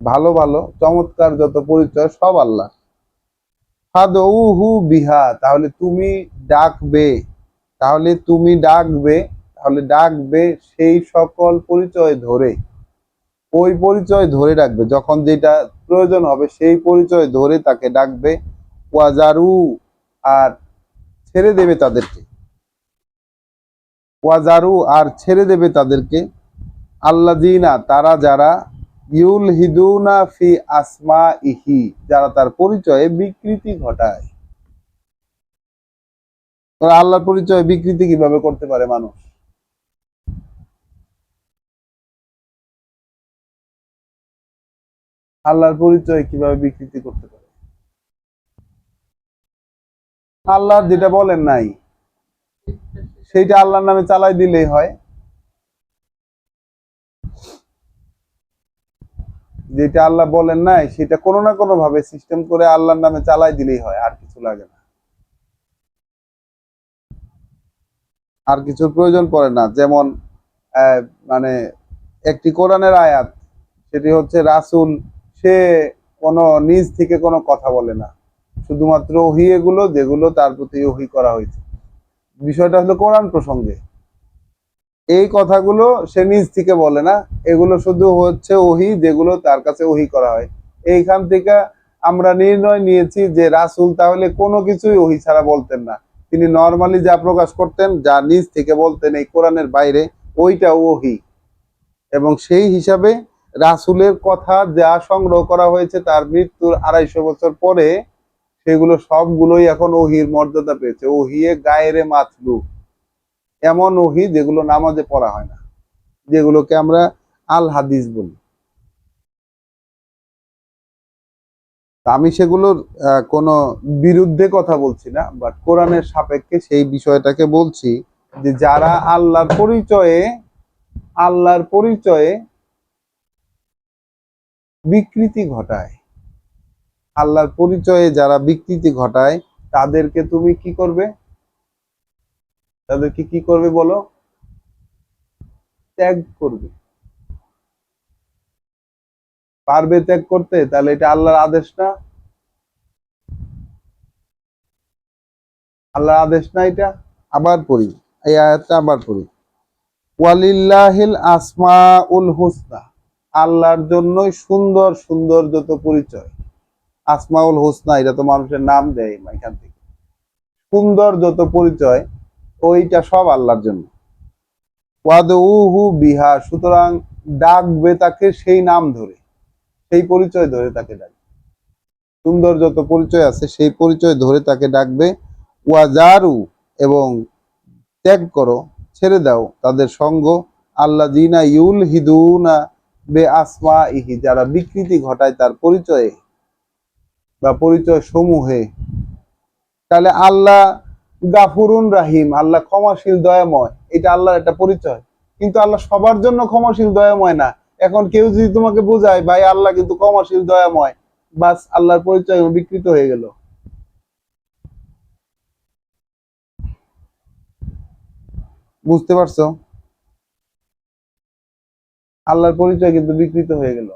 ভালো ভালো চমৎকার যত পরিচয় সব আল্লাহ। ফাদউহু বিহা, তাহলে তুমি ডাকবে, তাহলে তুমি ডাকবে, তাহলে ডাকবে সেই সকল পরিচয় ধরে, ওই পরিচয় ধরে ডাকবে, যখন যেটা প্রয়োজন হবে সেই পরিচয় ধরে তাকে ডাকবে। ওয়াজারু, আর ছেড়ে দেবে তাদেরকে, ওয়াজারু আর ছেড়ে দেবে তাদেরকে, আল্লাযিনা তারা যারা, ইউল হিদুনা ফি আসমা ইহি, যারা তার পরিচয়ে বিকৃতি ঘটায়। আল্লাহর পরিচয় বিকৃতি কিভাবে করতে পারে মানুষ? আল্লাহর পরিচয় কিভাবে বিকৃতি করতে পারে? আল্লাহ যেটা বলেন নাই সেইটা আল্লাহর নামে চালাই দিলেই হয়। যেটা আল্লাহ বলেন নাই সেটা কোনো না কোনো ভাবে সিস্টেম করে আল্লাহর নামে চালাই দিলেই হয়, আর কিছু লাগে না, আর কিছুর প্রয়োজন পড়ে না। যেমন আহ, মানে একটি কোরআনের আয়াত, সেটি হচ্ছে রাসূল, সে কোনো নিজ থেকে কোনো কথা বলে না, শুধুমাত্র ওহী এগুলো যেগুলো তার প্রতি ওহী করা হয়েছে। বিষয়টা হলো কোরআন প্রসঙ্গে, এই কথাগুলো সে নিজ থেকে বলে না, এগুলো শুধু হচ্ছে ওহী যেগুলো তার কাছে ওহী করা হয়। এইখান থেকে আমরা নির্ণয় নিয়েছি যে রাসূল তাহলে কোনো কিছুই ওহী ছাড়া বলতেন না, তিনি নর্মালি যা প্রকাশ করতেন, যা নিজ থেকে বলতেন এই কোরআনের বাইরে, ওইটা ওহী। এবং সেই হিসাবে রাসূলের কথা যা সংগ্রহ করা হয়েছে তার মৃত্যুর ২৫০ বছর পরে, সেগুলো সবগুলোই এখন ওহীর মর্যাদা পেয়েছে, ওহিয়ে গায়রে মাতলু, এমন ওহী যেগুলো নামাজে পড়া হয় না, যেগুলোকে আমরা আল হাদিস বলি। আমি সেগুলোর কোনো বিরুদ্ধে কথা বলছি না, বাট কোরআনের সাপেক্ষে সেই বিষয়টাকে বলছি যে যারা আল্লাহর পরিচয়ে বিকৃতি ঘটায়, আল্লাহর পরিচয়ে যারা বিকৃতি ঘটায়, তাদেরকে তুমি কি করবে? তাদেরকে কি করবে বলো? ত্যাগ করবে। পারবে ত্যাগ করতে? তাহলে এটা আল্লাহর আদেশ না? আল্লাহর আদেশ না এটা? আবার পড়ি, এই আয়াতটা আবার পড়ি। ওয়ালিল্লাহিল আসমাউল হুসনা, আল্লাহর জন্যই সুন্দর সুন্দর যত পরিচয়। আসমাউল হুসনা এটা তো মানুষের নাম দেয় এখান থেকে। সুন্দর যত পরিচয় ওইটা সব আল্লাহর জন্য। ওয়াদউহু বিহা, সুতরাং ডাকবে তাকে সেই নাম ধরে, সেই পরিচয় ধরে তাকে ডাকবে। সুন্দর যত পরিচয় আছে সেই পরিচয় ধরে তাকে ডাকবে। ওয়াজারু, এবং ত্যাগ করো, ছেড়ে দাও তাদের সঙ্গ। আল্লাহ জিনা ইউল হিদুনা বে আসমা ইহি, যারা বিকৃতি ঘটায় তার পরিচয়ে বা পরিচয় সমূহে। তাহলে আল্লাহ গাফুরুন রাহিম, আল্লাহ ক্ষমাশীল দয়াময়, এটা আল্লাহর একটা পরিচয়। কিন্তু আল্লাহ সবার জন্য ক্ষমাশীল দয়াময় না। এখন কেউ যদি তোমাকে বোঝায় ভাই আল্লাহ কিন্তু ক্ষমাশীল দয়াময়, বাস আল্লাহর পরিচয় বিকৃত হয়ে গেল। বুঝতে পারছো? আল্লাহর পরিচয় কিন্তু বিকৃত হয়ে গেল।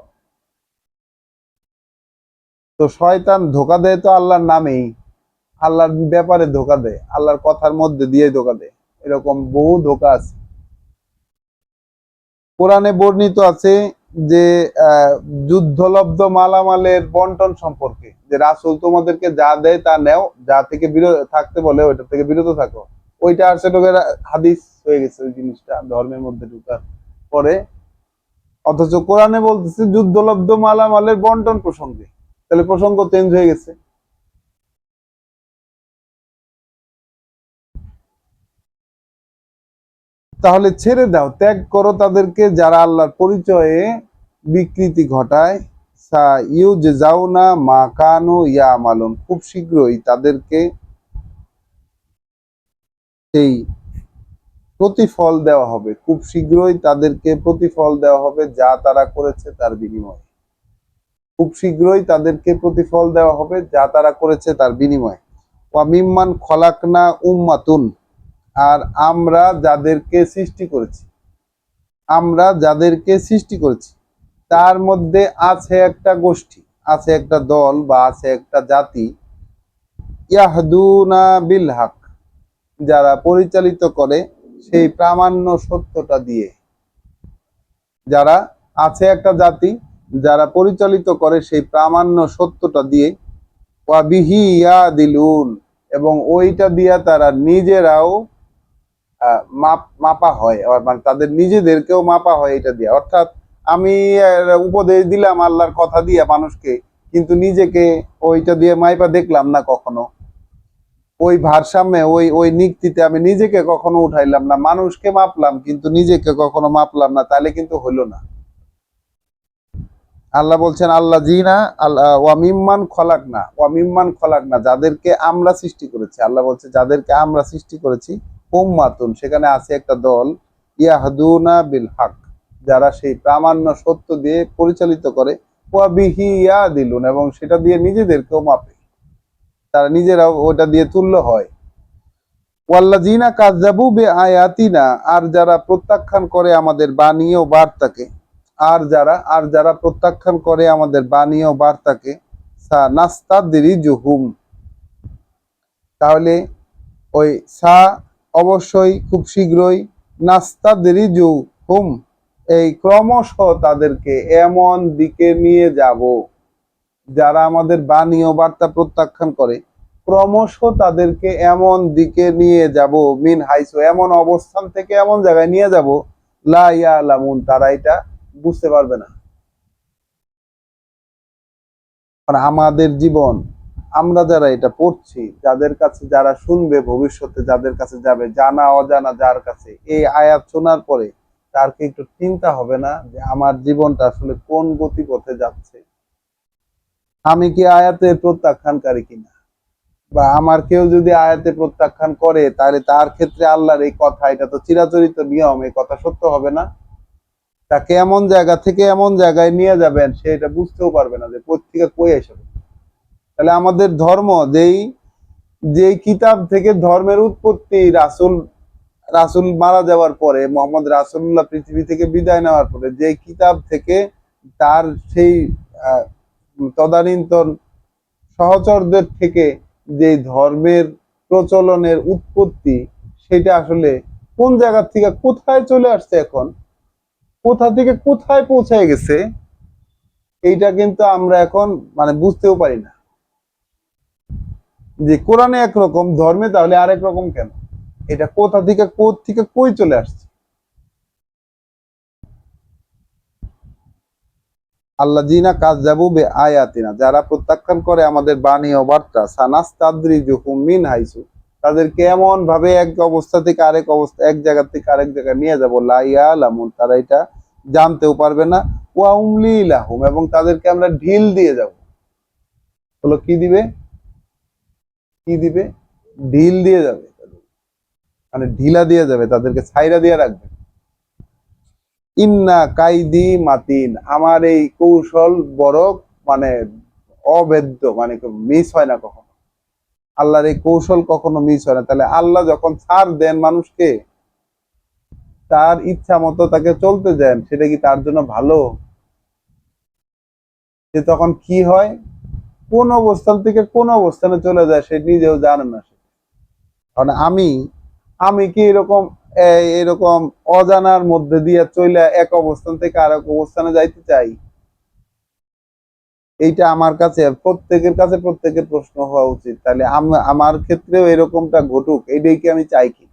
তো শয়তান ধোকা দেয় তো আল্লাহর নামেই, আল্লাহর ব্যাপারে ধোকা দেয়, আল্লাহর কথার মধ্যে দিয়ে ধোকা দেয়। এরকম বহু ধোকা আছে। কোরআনে বর্ণিত আছে যে যুদ্ধলব্ধ মালামালের বন্টন সম্পর্কে, যে রাসূল তোমাদেরকে যা দেয় তা নেও, যা থেকে বিরত থাকতে বলে ওইটা থেকে বিরত থাকো। ওইটা আর সেটা হাদিস হয়ে গেছে ওই জিনিসটা ধর্মের মধ্যে ঢুকার পরে। অথচ কোরআনে বলতেছে যুদ্ধলব্ধ মালামালের বন্টন প্রসঙ্গে, তাহলে প্রসঙ্গ চেঞ্জ হয়ে গেছে। তাহলে ছেড়ে দাও, ত্যাগ করো তাদেরকে যারা আল্লাহর পরিচয়ে বিকৃতি ঘটায়। সা ইউজাউনা মা কানু ইয়ামালুন, খুব শীঘ্রই তাদেরকে সেই প্রতিফল দেওয়া হবে, খুব শীঘ্রই তাদেরকে প্রতিফল দেওয়া হবে যা তারা করেছে তার বিনিময়ে। খুব শীঘ্রই তাদেরকে প্রতিফল দেওয়া হবে যা তারা করেছে তার বিনিময়ে। ওয়া মিম্মান খলাকনা উম্মাতুন, আর আমরা যাদেরকে সৃষ্টি করেছি, আমরা যাদেরকে সৃষ্টি করেছি তার মধ্যে আছে একটা গোষ্ঠী, আছে একটা দল বা আছে একটা জাতি, ইয়াহদুনা বিল হক, যারা পরিচালিত করে সেই প্রামাণ্য সত্যটা দিয়ে। যারা আছে একটা জাতি যারা পরিচালিত করে সেই প্রামাণ্য সত্যটা দিয়ে। ওয়া বিহি ইয়াদিলুন, এবং ওইটা দিয়া তারা নিজেরাও মাপা হয়, মানে তাদের নিজেদেরকেও মাপা হয় এটা দিয়ে। অর্থাৎ আমি উপদেশ দিলাম আল্লাহর কথা দিয়ে মানুষকে, কিন্তু নিজেকে ওইটা দিয়ে মাইপা দেখলাম না কখনো। ওই ভারসাম্যে ওই ওই নিক্তিতে আমি নিজেকে কখনো উঠাইলাম না, মানুষকে মাপলাম কিন্তু নিজেকে কখনো মাপলাম না, তাহলে কিন্তু হইল না। আল্লাহ বলছেন আল্লাহ জিনা আল্লাহ ওয়ামিম্মান খলাক না, ওয়ামিম্মান খলাক না, যাদেরকে আমরা সৃষ্টি করেছি। আল্লাহ বলছে যাদেরকে আমরা সৃষ্টি করেছি উম্মাতুন, সেখানে আছে একটা দল, ইয়াহদুনা বিল হক, যারা সেই প্রামাণ্য সত্য দিয়ে পরিচালিত করে। ওয়া বিহি ইয়াদিলুন, এবং সেটা দিয়ে নিজেদেরকেও মাপে, তারা নিজেরাও ওটা দিয়ে তুল্য হয়। ওয়াল্লাযিনা কাযযাবু বিআয়াতিনা, আর যারা প্রত্যাখ্যান করে আমাদের বাণী ও বার্তাকে, আর যারা প্রত্যাখ্যান করে আমাদের বাণী ও বার্তাকে, সানাস্তাদরিজুহুম, তাহলে ওই সা অবশ্যই খুব শীঘ্রই, নাস্তাদরিজুহুম এই ক্রমশ তাদেরকে এমন দিকে নিয়ে যাব, যারা আমাদের বাণী ও বার্তা প্রত্যাখ্যান করে ক্রমশ তাদেরকে এমন দিকে নিয়ে যাব, মিন হাইসু, এমন অবস্থান থেকে এমন জায়গায় নিয়ে যাব, লা ইয়ালামুন, তারা এটা বুঝতে পারবে না। মানে আমাদের জীবন, আমরা যারা এটা পড়ছি, যাদের কাছে যারা শুনবে, ভবিষ্যতে যাদের কাছে যাবে, জানা অজানা যার কাছে এই আয়াত শোনার পরে, তার কি একটু চিন্তা হবে না যে আমার জীবনটা আসলে কোন গতিপথে যাচ্ছে? আমি কি আয়াতের প্রত্যাখ্যানকারী কিনা? বা আমার কেউ যদি আয়াতে প্রত্যাখ্যান করে তাহলে তার ক্ষেত্রে আল্লাহর এই কথা, এটা তো চিরাচরিত নিয়ম, এই কথা সত্য হবে না। তাকে এমন জায়গা থেকে এমন জায়গায় নিয়ে যাবেন সে এটা বুঝতেও পারবে না যে পত্রিকা কই এসে। তাহলে আমাদের ধর্ম, যেই যেই কিতাব থেকে ধর্মের উৎপত্তি, রাসূল রাসূল মারা যাওয়ার পরে, মোহাম্মদ রাসূলুল্লাহ পৃথিবী থেকে বিদায় নেওয়ার পরে যে কিতাব থেকে তার সেই তদানীন্তন সহচরদের থেকে যে ধর্মের প্রচলনের উৎপত্তি, সেটা আসলে কোন জায়গা থেকে কোথায় চলে আসছে, এখন কোথা থেকে কোথায় পৌঁছে গেছে, এইটা কিন্তু আমরা এখন মানে বুঝতেও পারি না। যে কোরআনে একরকম, ধর্মে তাহলে আরেক রকম কেন? এটা কোথা থেকে কই চলে আসছে? আল্লাযীনা কাযযাবু বিআয়াতিনা, যারা প্রত্যাখ্যান করে আমাদের বাণী ও বার্তা, সানাস্তাদরিজুহুম মিন হাইসু, তাদেরকে এমন ভাবে এক অবস্থা থেকে আরেক অবস্থা, এক জায়গা থেকে আরেক জায়গায় নিয়ে যাব, লা ইয়ালামুন, তারা এটা জানতেও পারবে না, ওয়া উমলি লাহুম, এবং তাদেরকে আমরা ঢিল দিয়ে যাব। হলো কি দিবে? কি দিবে? ঢিল দিয়ে যাবে, মানে ঢিলা দিয়ে যাবে, তাদেরকে ছাইরা দিয়ে রাখবে। ইন্না কাইদি মাতিন, আমার এই কৌশল বড় মানে অভেদ্য, মানে মিস হয় না কখনো। আল্লাহর এই কৌশল কখনো মিস হয় না। তাহলে আল্লাহ যখন ছাড় দেন মানুষকে, তার ইচ্ছা মতো তাকে চলতে দেন, সেটা কি তার জন্য ভালো? যে তখন কি হয়, কোন অবস্থান থেকে কোন অবস্থানে চলে যায় সে নিজেও জানে না। কারণ আমি আমি কি এরকম এরকম অজানার মধ্যে দিয়ে চলে এক অবস্থান থেকে আরেক অবস্থানে যাইতে চাই? এইটা আমার কাছে, প্রত্যেকের কাছে প্রত্যেকের প্রশ্ন হওয়া উচিত। তাহলে আমার ক্ষেত্রেও এরকমটা ঘটুক, এইটাই কি আমি চাই কি?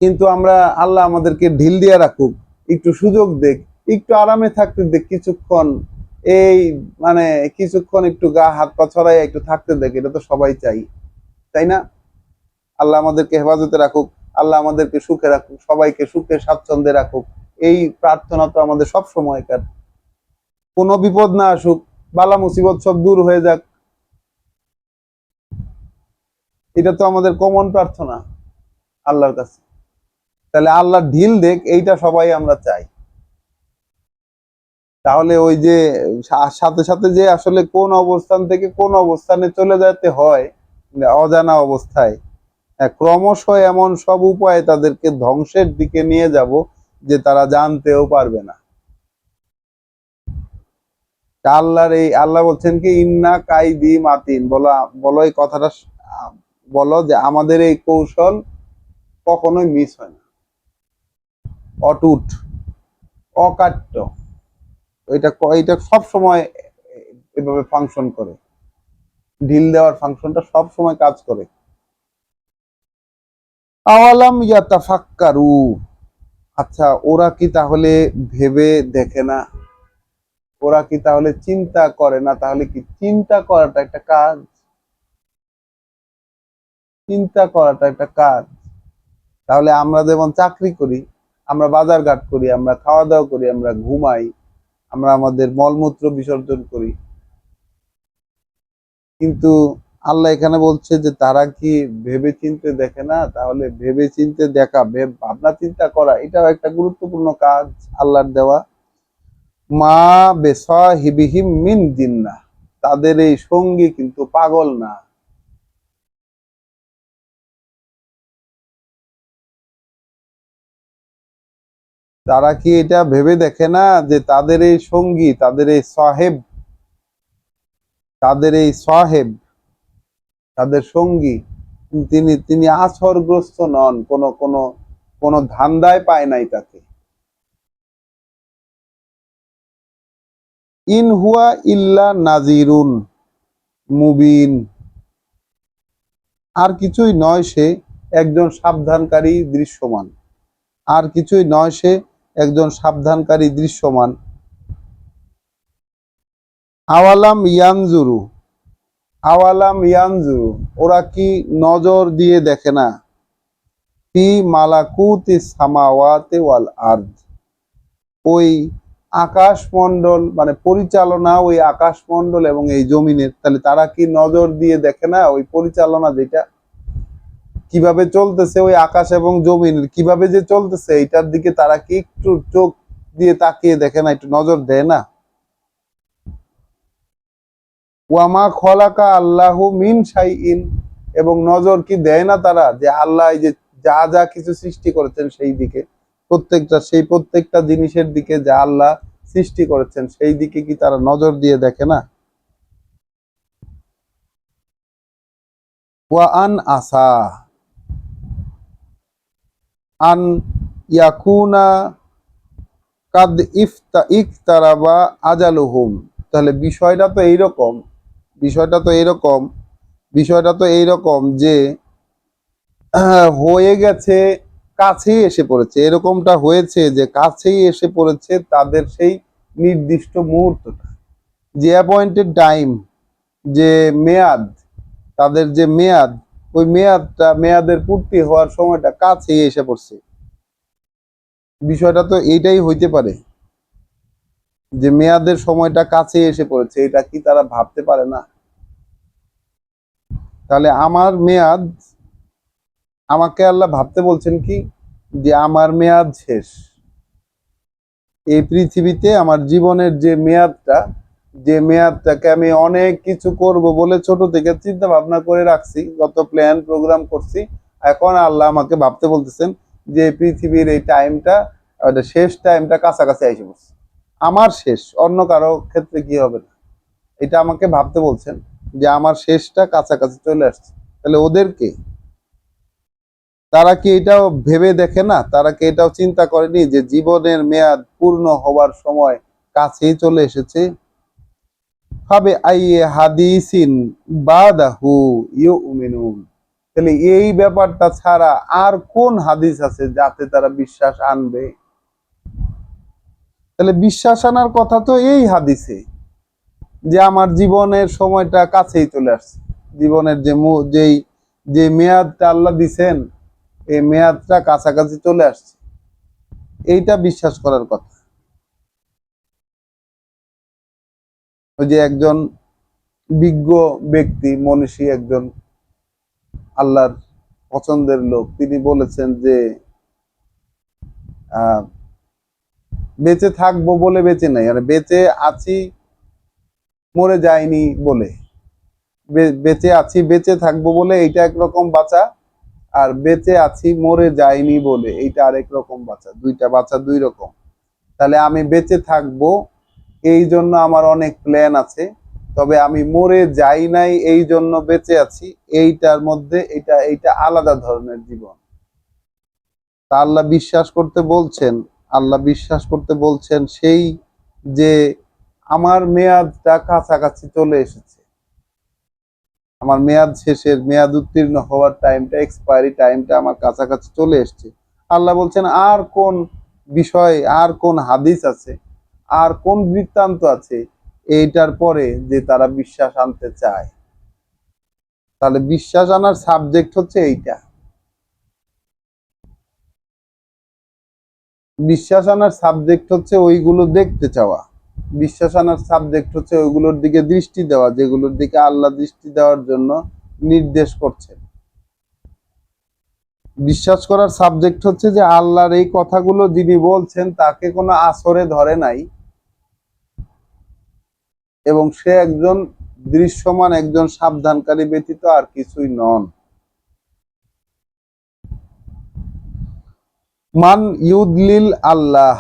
কিন্তু আমরা, আল্লাহ আমাদেরকে ঢিল দিয়ে রাখুক, একটু সুযোগ দেখ, একটু আরামে থাকতে দেখ কিছুক্ষণ, এই মানে কিছুক্ষণ একটু গা হাত পা ছড়াই একটু থাকতে দেখ, এটা তো সবাই চাই, তাই না? আল্লাহ আমাদেরকে হেফাজতে রাখুক, আল্লাহ আমাদেরকে সুখে রাখুক, সবাইকে সুখে স্বাচ্ছন্দ্যে রাখুক, এই প্রার্থনা তো আমাদের সব সময়কার। কোনো বিপদ না আসুক, বালা মুসিবত সব দূর হয়ে যাক, এটা তো আমাদের কমন প্রার্থনা আল্লাহর কাছে। তাহলে আল্লাহ ঢিল দেখ, এইটা সবাই আমরা চাই। তাহলে ওই যে সাথে সাথে যে আসলে কোন অবস্থান থেকে কোন অবস্থানে চলে যেতে হয় অজানা অবস্থায়, ক্রমশ এমন সব উপায়ে তাদেরকে ধ্বংসের দিকে নিয়ে যাব যে তারা জানতেও পারবে না। আল্লাহর এই আল্লাহ বলছেন কি, ইন্না কাইদি মাতিন, বলো এই কথাটা, বলো যে আমাদের এই কৌশল কখনোই মিস হয় না, অটুট, অকাট্য। এটা সব সময় এভাবে ফাংশন করে, ঢিল দেওয়ার ফাংশনটা সব সময় কাজ করে। আওয়ালাম ইয়াতাফাক্কারু, আচ্ছা ওরা কি তাহলে ভেবে দেখে না? ওরা কি তাহলে চিন্তা করে না? তাহলে কি চিন্তা করাটা একটা কাজ? চিন্তা করাটা একটা কাজ। তাহলে আমরা যেমন চাকরি করি, আমরা বাজার ঘাট করি, আমরা খাওয়া দাওয়া করি, আমরা ঘুমাই, আমরা আমাদের মলমূত্র বিসর্জন করি, কিন্তু আল্লাহ এখানে বলছে যে তারা কি ভেবে চিন্তে দেখে না? তাহলে ভেবে চিন্তে দেখা, ভাবনা চিন্তা করা, এটাও একটা গুরুত্বপূর্ণ কাজ আল্লাহর দেওয়া। মা বেসাহিবিহিম মিন জিন্নাহ, তাদের এই সঙ্গী কিন্তু পাগল না। তারা কি এটা ভেবে দেখে না যে তাদের এই সঙ্গী, তাদের এই সাহেব, তাদের সঙ্গী, তিনি তিনি আছরগ্রস্ত নন, কোন ধান্দায় পায় নাই তাকে। ইন হুয়া ইল্লা নাজিরুন মুবিন, আর কিছুই নয় সে একজন সাবধানকারী দৃশ্যমান। আর কিছুই নয় সে একজন সাবধানকারী দৃশ্যমান। আওয়ালাম ইয়ানজুরু, আওয়ালাম ইয়ানজুরু, ওরা কি নজর দিয়ে দেখে না? ফি মালাকুতি সামাওয়াতি ওয়াল আরদ, ওই আকাশমণ্ডল মানে পরিচালনা, ওই আকাশমণ্ডল এবং এই জমিনের, তাহলে তারা কি নজর দিয়ে দেখে না ওই পরিচালনা যেটা কিভাবে চলতেছে, ওই আকাশ এবং জমিন কিভাবে যে চলতেছে, এটার দিকে তারা কি একটু চোখ দিয়ে তাকিয়ে দেখে না, একটু নজর দেয় না? ওয়ামা খলাকা আল্লাহু মিন শাইইন, এবং নজর কি দেয় না তারা যে আল্লাহ এই যে যা যা কিছু সৃষ্টি করেছেন সেই দিকে? সেই প্রত্যেকটা জিনিসের দিকে যা আল্লাহ সৃষ্টি করেছেন সেই দিকে কি তারা নজর দিয়ে দেখে না? ওয়া আন আসা আন ইয়াকুনা কাদ ইকতারাবা আজালুহুম। তাহলে বিষয়টা তো এইরকম যে হয়ে গেছে, কাছেই এসে পড়েছে, এরকমটা হয়েছে যে কাছেই এসে পড়েছে তাদের সেই নির্দিষ্ট মুহূর্তটা, যে অ্যাপয়েন্টেড টাইম, যে মেয়াদ, তাদের যে মেয়াদ, ওই মেয়াদের পূর্তি হওয়ার সময়টা কাছেই এসে পড়ছে। বিষয়টা তো এইটাই হইতে পারে যে মেয়াদের সময়টা কাছেই এসে পড়েছে, এটা কি তারা ভাবতে পারে না? তাহলে আমাকে আল্লাহ ভাবতে বলছেন কি, যে আমার মেয়াদ শেষ, এই পৃথিবীতে আমার জীবনের যে মেয়াদটাকে আমি অনেক কিছু করব বলে ছোট থেকে চিন্তা ভাবনা করে রাখছি, যত প্ল্যান প্রোগ্রাম করছি, এখন আল্লাহ আমাকে ভাবতে বলতেছেন যে পৃথিবীর এই টাইমটা, শেষ টাইমটা কাছাকাছি এসে পড়ছে। আমার শেষ, অন্য কারো ক্ষেত্রে কি হবে না, এটা আমাকে ভাবতে বলছেন যে আমার শেষটা কাছাকাছি চলে আসছে। তাহলে তারা কি এটাও ভেবে দেখে না, তারা কি এটাও চিন্তা করেনি যে জীবনের মেয়াদ পূর্ণ হবার সময় কাছেই চলে এসেছে? ভাবে আইয়ে হাদিসিন বাদাহু ইউমিনুন। তাহলে এই ব্যাপারটা ছাড়া আর কোন হাদিস আছে যাতে তারা বিশ্বাস আনবে? তাহলে বিশ্বাস আনার কথা তো এই হাদিসে, যে আমার জীবনের সময়টা কাছেই চলে আসছে, জীবনের যে মেয়াদটা আল্লাহ দিছেন এই মেয়াদটা কাছাকাছি চলে আসছে, এইটা বিশ্বাস করার কথা। ওই যে একজন বিজ্ঞ ব্যক্তি, মনীষী, একজন আল্লাহর পছন্দের লোক, তিনি বলেছেন যে বেঁচে থাকবো বলে বেঁচে নাই, আর বেঁচে আছি মরে যায়নি বলে। বেঁচে আছি বেঁচে থাকবো বলে এইটা একরকম বাঁচা, আর বেঁচে আছি মরে যায়নি বলে এইটা আরেক রকম বাঁচা, দুইটা বাঁচা দুই রকম। তাহলে আমি বেঁচে থাকবো এই জন্য আমার অনেক প্ল্যান আছে, তবে আমি মরে যাই নাই এই জন্য বেঁচে আছি, এইটার মধ্যে এইটা আলাদা ধরনের জীবন। তা আল্লাহ বিশ্বাস করতে বলছেন সেই যে আমার মেয়াদটা কাছাকাছি চলে এসেছে, আমার মেয়াদ শেষের, মেয়াদ উত্তীর্ণ হওয়ার টাইমটা, এক্সপায়ারি টাইমটা আমার কাছাকাছি চলে এসেছে। আল্লাহ বলছেন আর কোন বিষয়, আর কোন হাদিস আছে, আর কোন বৃত্তান্ত আছে এইটার পরে যে তারা বিশ্বাস আনতে চায়? তাহলে বিশ্বাস আনার সাবজেক্ট হচ্ছে এইটা। বিশ্বাস আনার সাবজেক্ট হচ্ছে ওইগুলো দেখতে চাওয়া, বিশ্বাস আনার সাবজেক্ট হচ্ছে ওইগুলোর দিকে দৃষ্টি দেওয়া, যেগুলোর দিকে আল্লাহ দৃষ্টি দেওয়ার জন্য নির্দেশ করছেন। বিশ্বাস করার সাবজেক্ট হচ্ছে যে আল্লাহর এই কথাগুলো যিনি বলছেন তাকে কোনো আসরে ধরে নাই, এবং সে একজন দৃশ্যমান একজন সাবধানকারী ব্যতীত আর কিছুই নন। মান ইউদলিল আল্লাহ,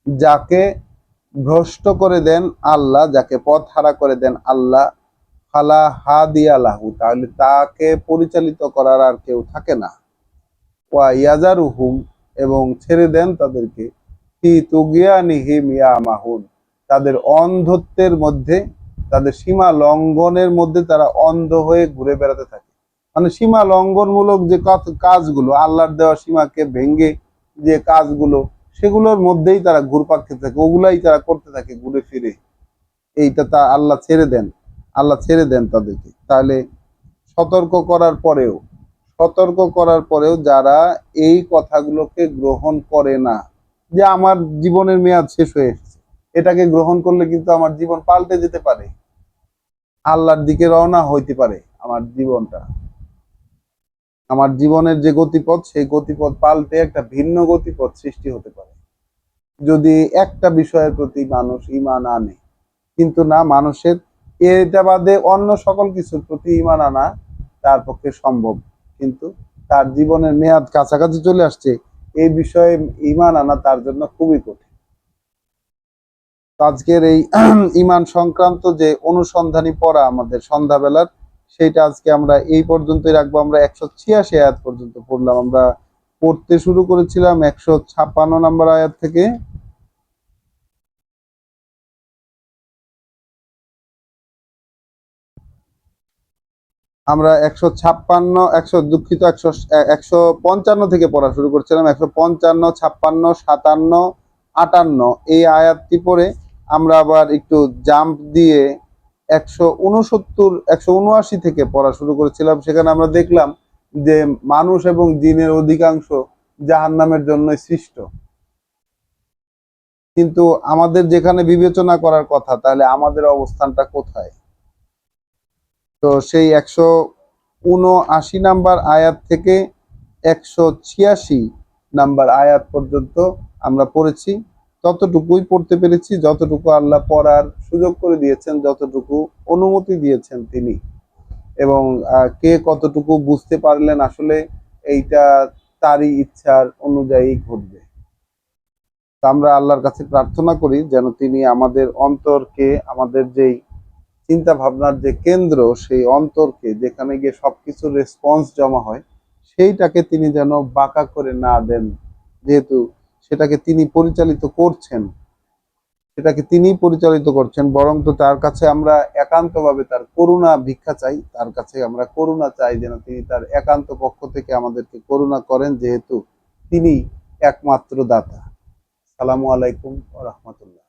যাকে ভ্রষ্ট করে দেন আল্লাহ, যাকে পথ হারা করে দেন আল্লাহ, ফালা হাদিয়া লাহু, তাহলে তাকে পরিচালিত করার আর কেউ থাকে না। ওয়া ইয়াজারুহুম, এবং ছেড়ে দেন তাদেরকে, ফি তুগিয়ানিহিম ইয়ামাহুন, তাদের অন্ধত্বের মধ্যে, তাদের সীমা লঙ্ঘনের মধ্যে তারা অন্ধ হয়ে ঘুরে বেড়াতে থাকে। মানে সীমা লঙ্ঘনমূলক যে কাজগুলো, আল্লাহর দেওয়া সীমাকে ভেঙ্গে যে কাজগুলো, সেগুলোর মধ্যেই তারা ঘুরপাক খেতে থাকে, ওগুলাই তারা করতে থাকে ঘুরে ফিরে। এইটা তা আল্লাহ ছেড়ে দেন তাদেরকে। তাহলে সতর্ক করার পরেও যারা এই কথাগুলোকে গ্রহণ করে না, যে আমার জীবনের মেয়াদ শেষ হয়ে এসেছে, এটাকে গ্রহণ করলে কিন্তু আমার জীবন পাল্টে যেতে পারে, আল্লাহর দিকে রওনা হইতে পারে আমার জীবনের যে গতিপথ, সেই গতিপথ পাল্টে একটা ভিন্ন গতিপথ সৃষ্টি হতে পারে, যদি একটা বিষয়ের প্রতি মানুষ ঈমান আনে। কিন্তু না, মানুষের এটা বাদে অন্য সকল কিছুর প্রতি ঈমান আনা তার পক্ষে সম্ভব, কিন্তু তার জীবনের মেয়াদ কাছাকাছি চলে আসছে, এই বিষয়ে ঈমান আনা তার জন্য খুবই কঠিন। আজকের এই ঈমান সংক্রান্ত যে অনুসন্ধানী পড়া আমাদের সন্ধ্যাবেলার, সেইটা আজকে আমরা এই পর্যন্তই রাখবো। আমরা 186 আয়াত পর্যন্ত পড়লাম। আমরা পড়তে শুরু করেছিলাম 156 নম্বর আয়াত থেকে। আমরা 156, 155 থেকে পড়া শুরু করছিলাম। 155, 56, 57, 58 এই আয়াতটি পড়ে আমরা আবার একটু জাম্প দিয়ে 169, 179 থেকে পড়া শুরু করেছিলাম। সেখানে আমরা দেখলাম যে মানুষ এবং জিনের অধিকাংশ জাহান্নামের জন্যই সৃষ্ট। কিন্তু আমাদের যেখানে বিবেচনা করার কথা, তাহলে আমাদের অবস্থানটা কোথায়? তো সেই 179 নাম্বার আয়াত থেকে 186 নাম্বার আয়াত পর্যন্ত আমরা পড়েছি। ততটুকুই পড়তে পেরেছি, যতটুকু আল্লাহ পড়ার সুযোগ করে দিয়েছেন, যতটুকু অনুমতি দিয়েছেন তিনি। এবং কে কতটুকু বুঝতে পারলেন, আসলে এইটা তারই ইচ্ছার অনুযায়ী ঘটবে। আমরা আল্লাহর কাছে প্রার্থনা করি যেন তিনি আমাদের অন্তরকে, আমাদের যেই চিন্তা ভাবনার যে কেন্দ্র, সেই অন্তরকে, যেখানে গিয়ে সবকিছু রেসপন্স জমা হয়, সেইটাকে তিনি যেন বাঁকা করে না দেন। যেহেতু সেটাকে তিনি পরিচালিত করছেন, বরং তো তার কাছে আমরা একান্তভাবে তার করুণা ভিক্ষা চাই। তার কাছে আমরা করুণা চাই যেন তিনি তার একান্ত পক্ষ থেকে আমাদেরকে করুণা করেন, যেহেতু তিনি একমাত্র দাতা। সালামু আলাইকুম ওয়া রাহমাতুল্লাহ।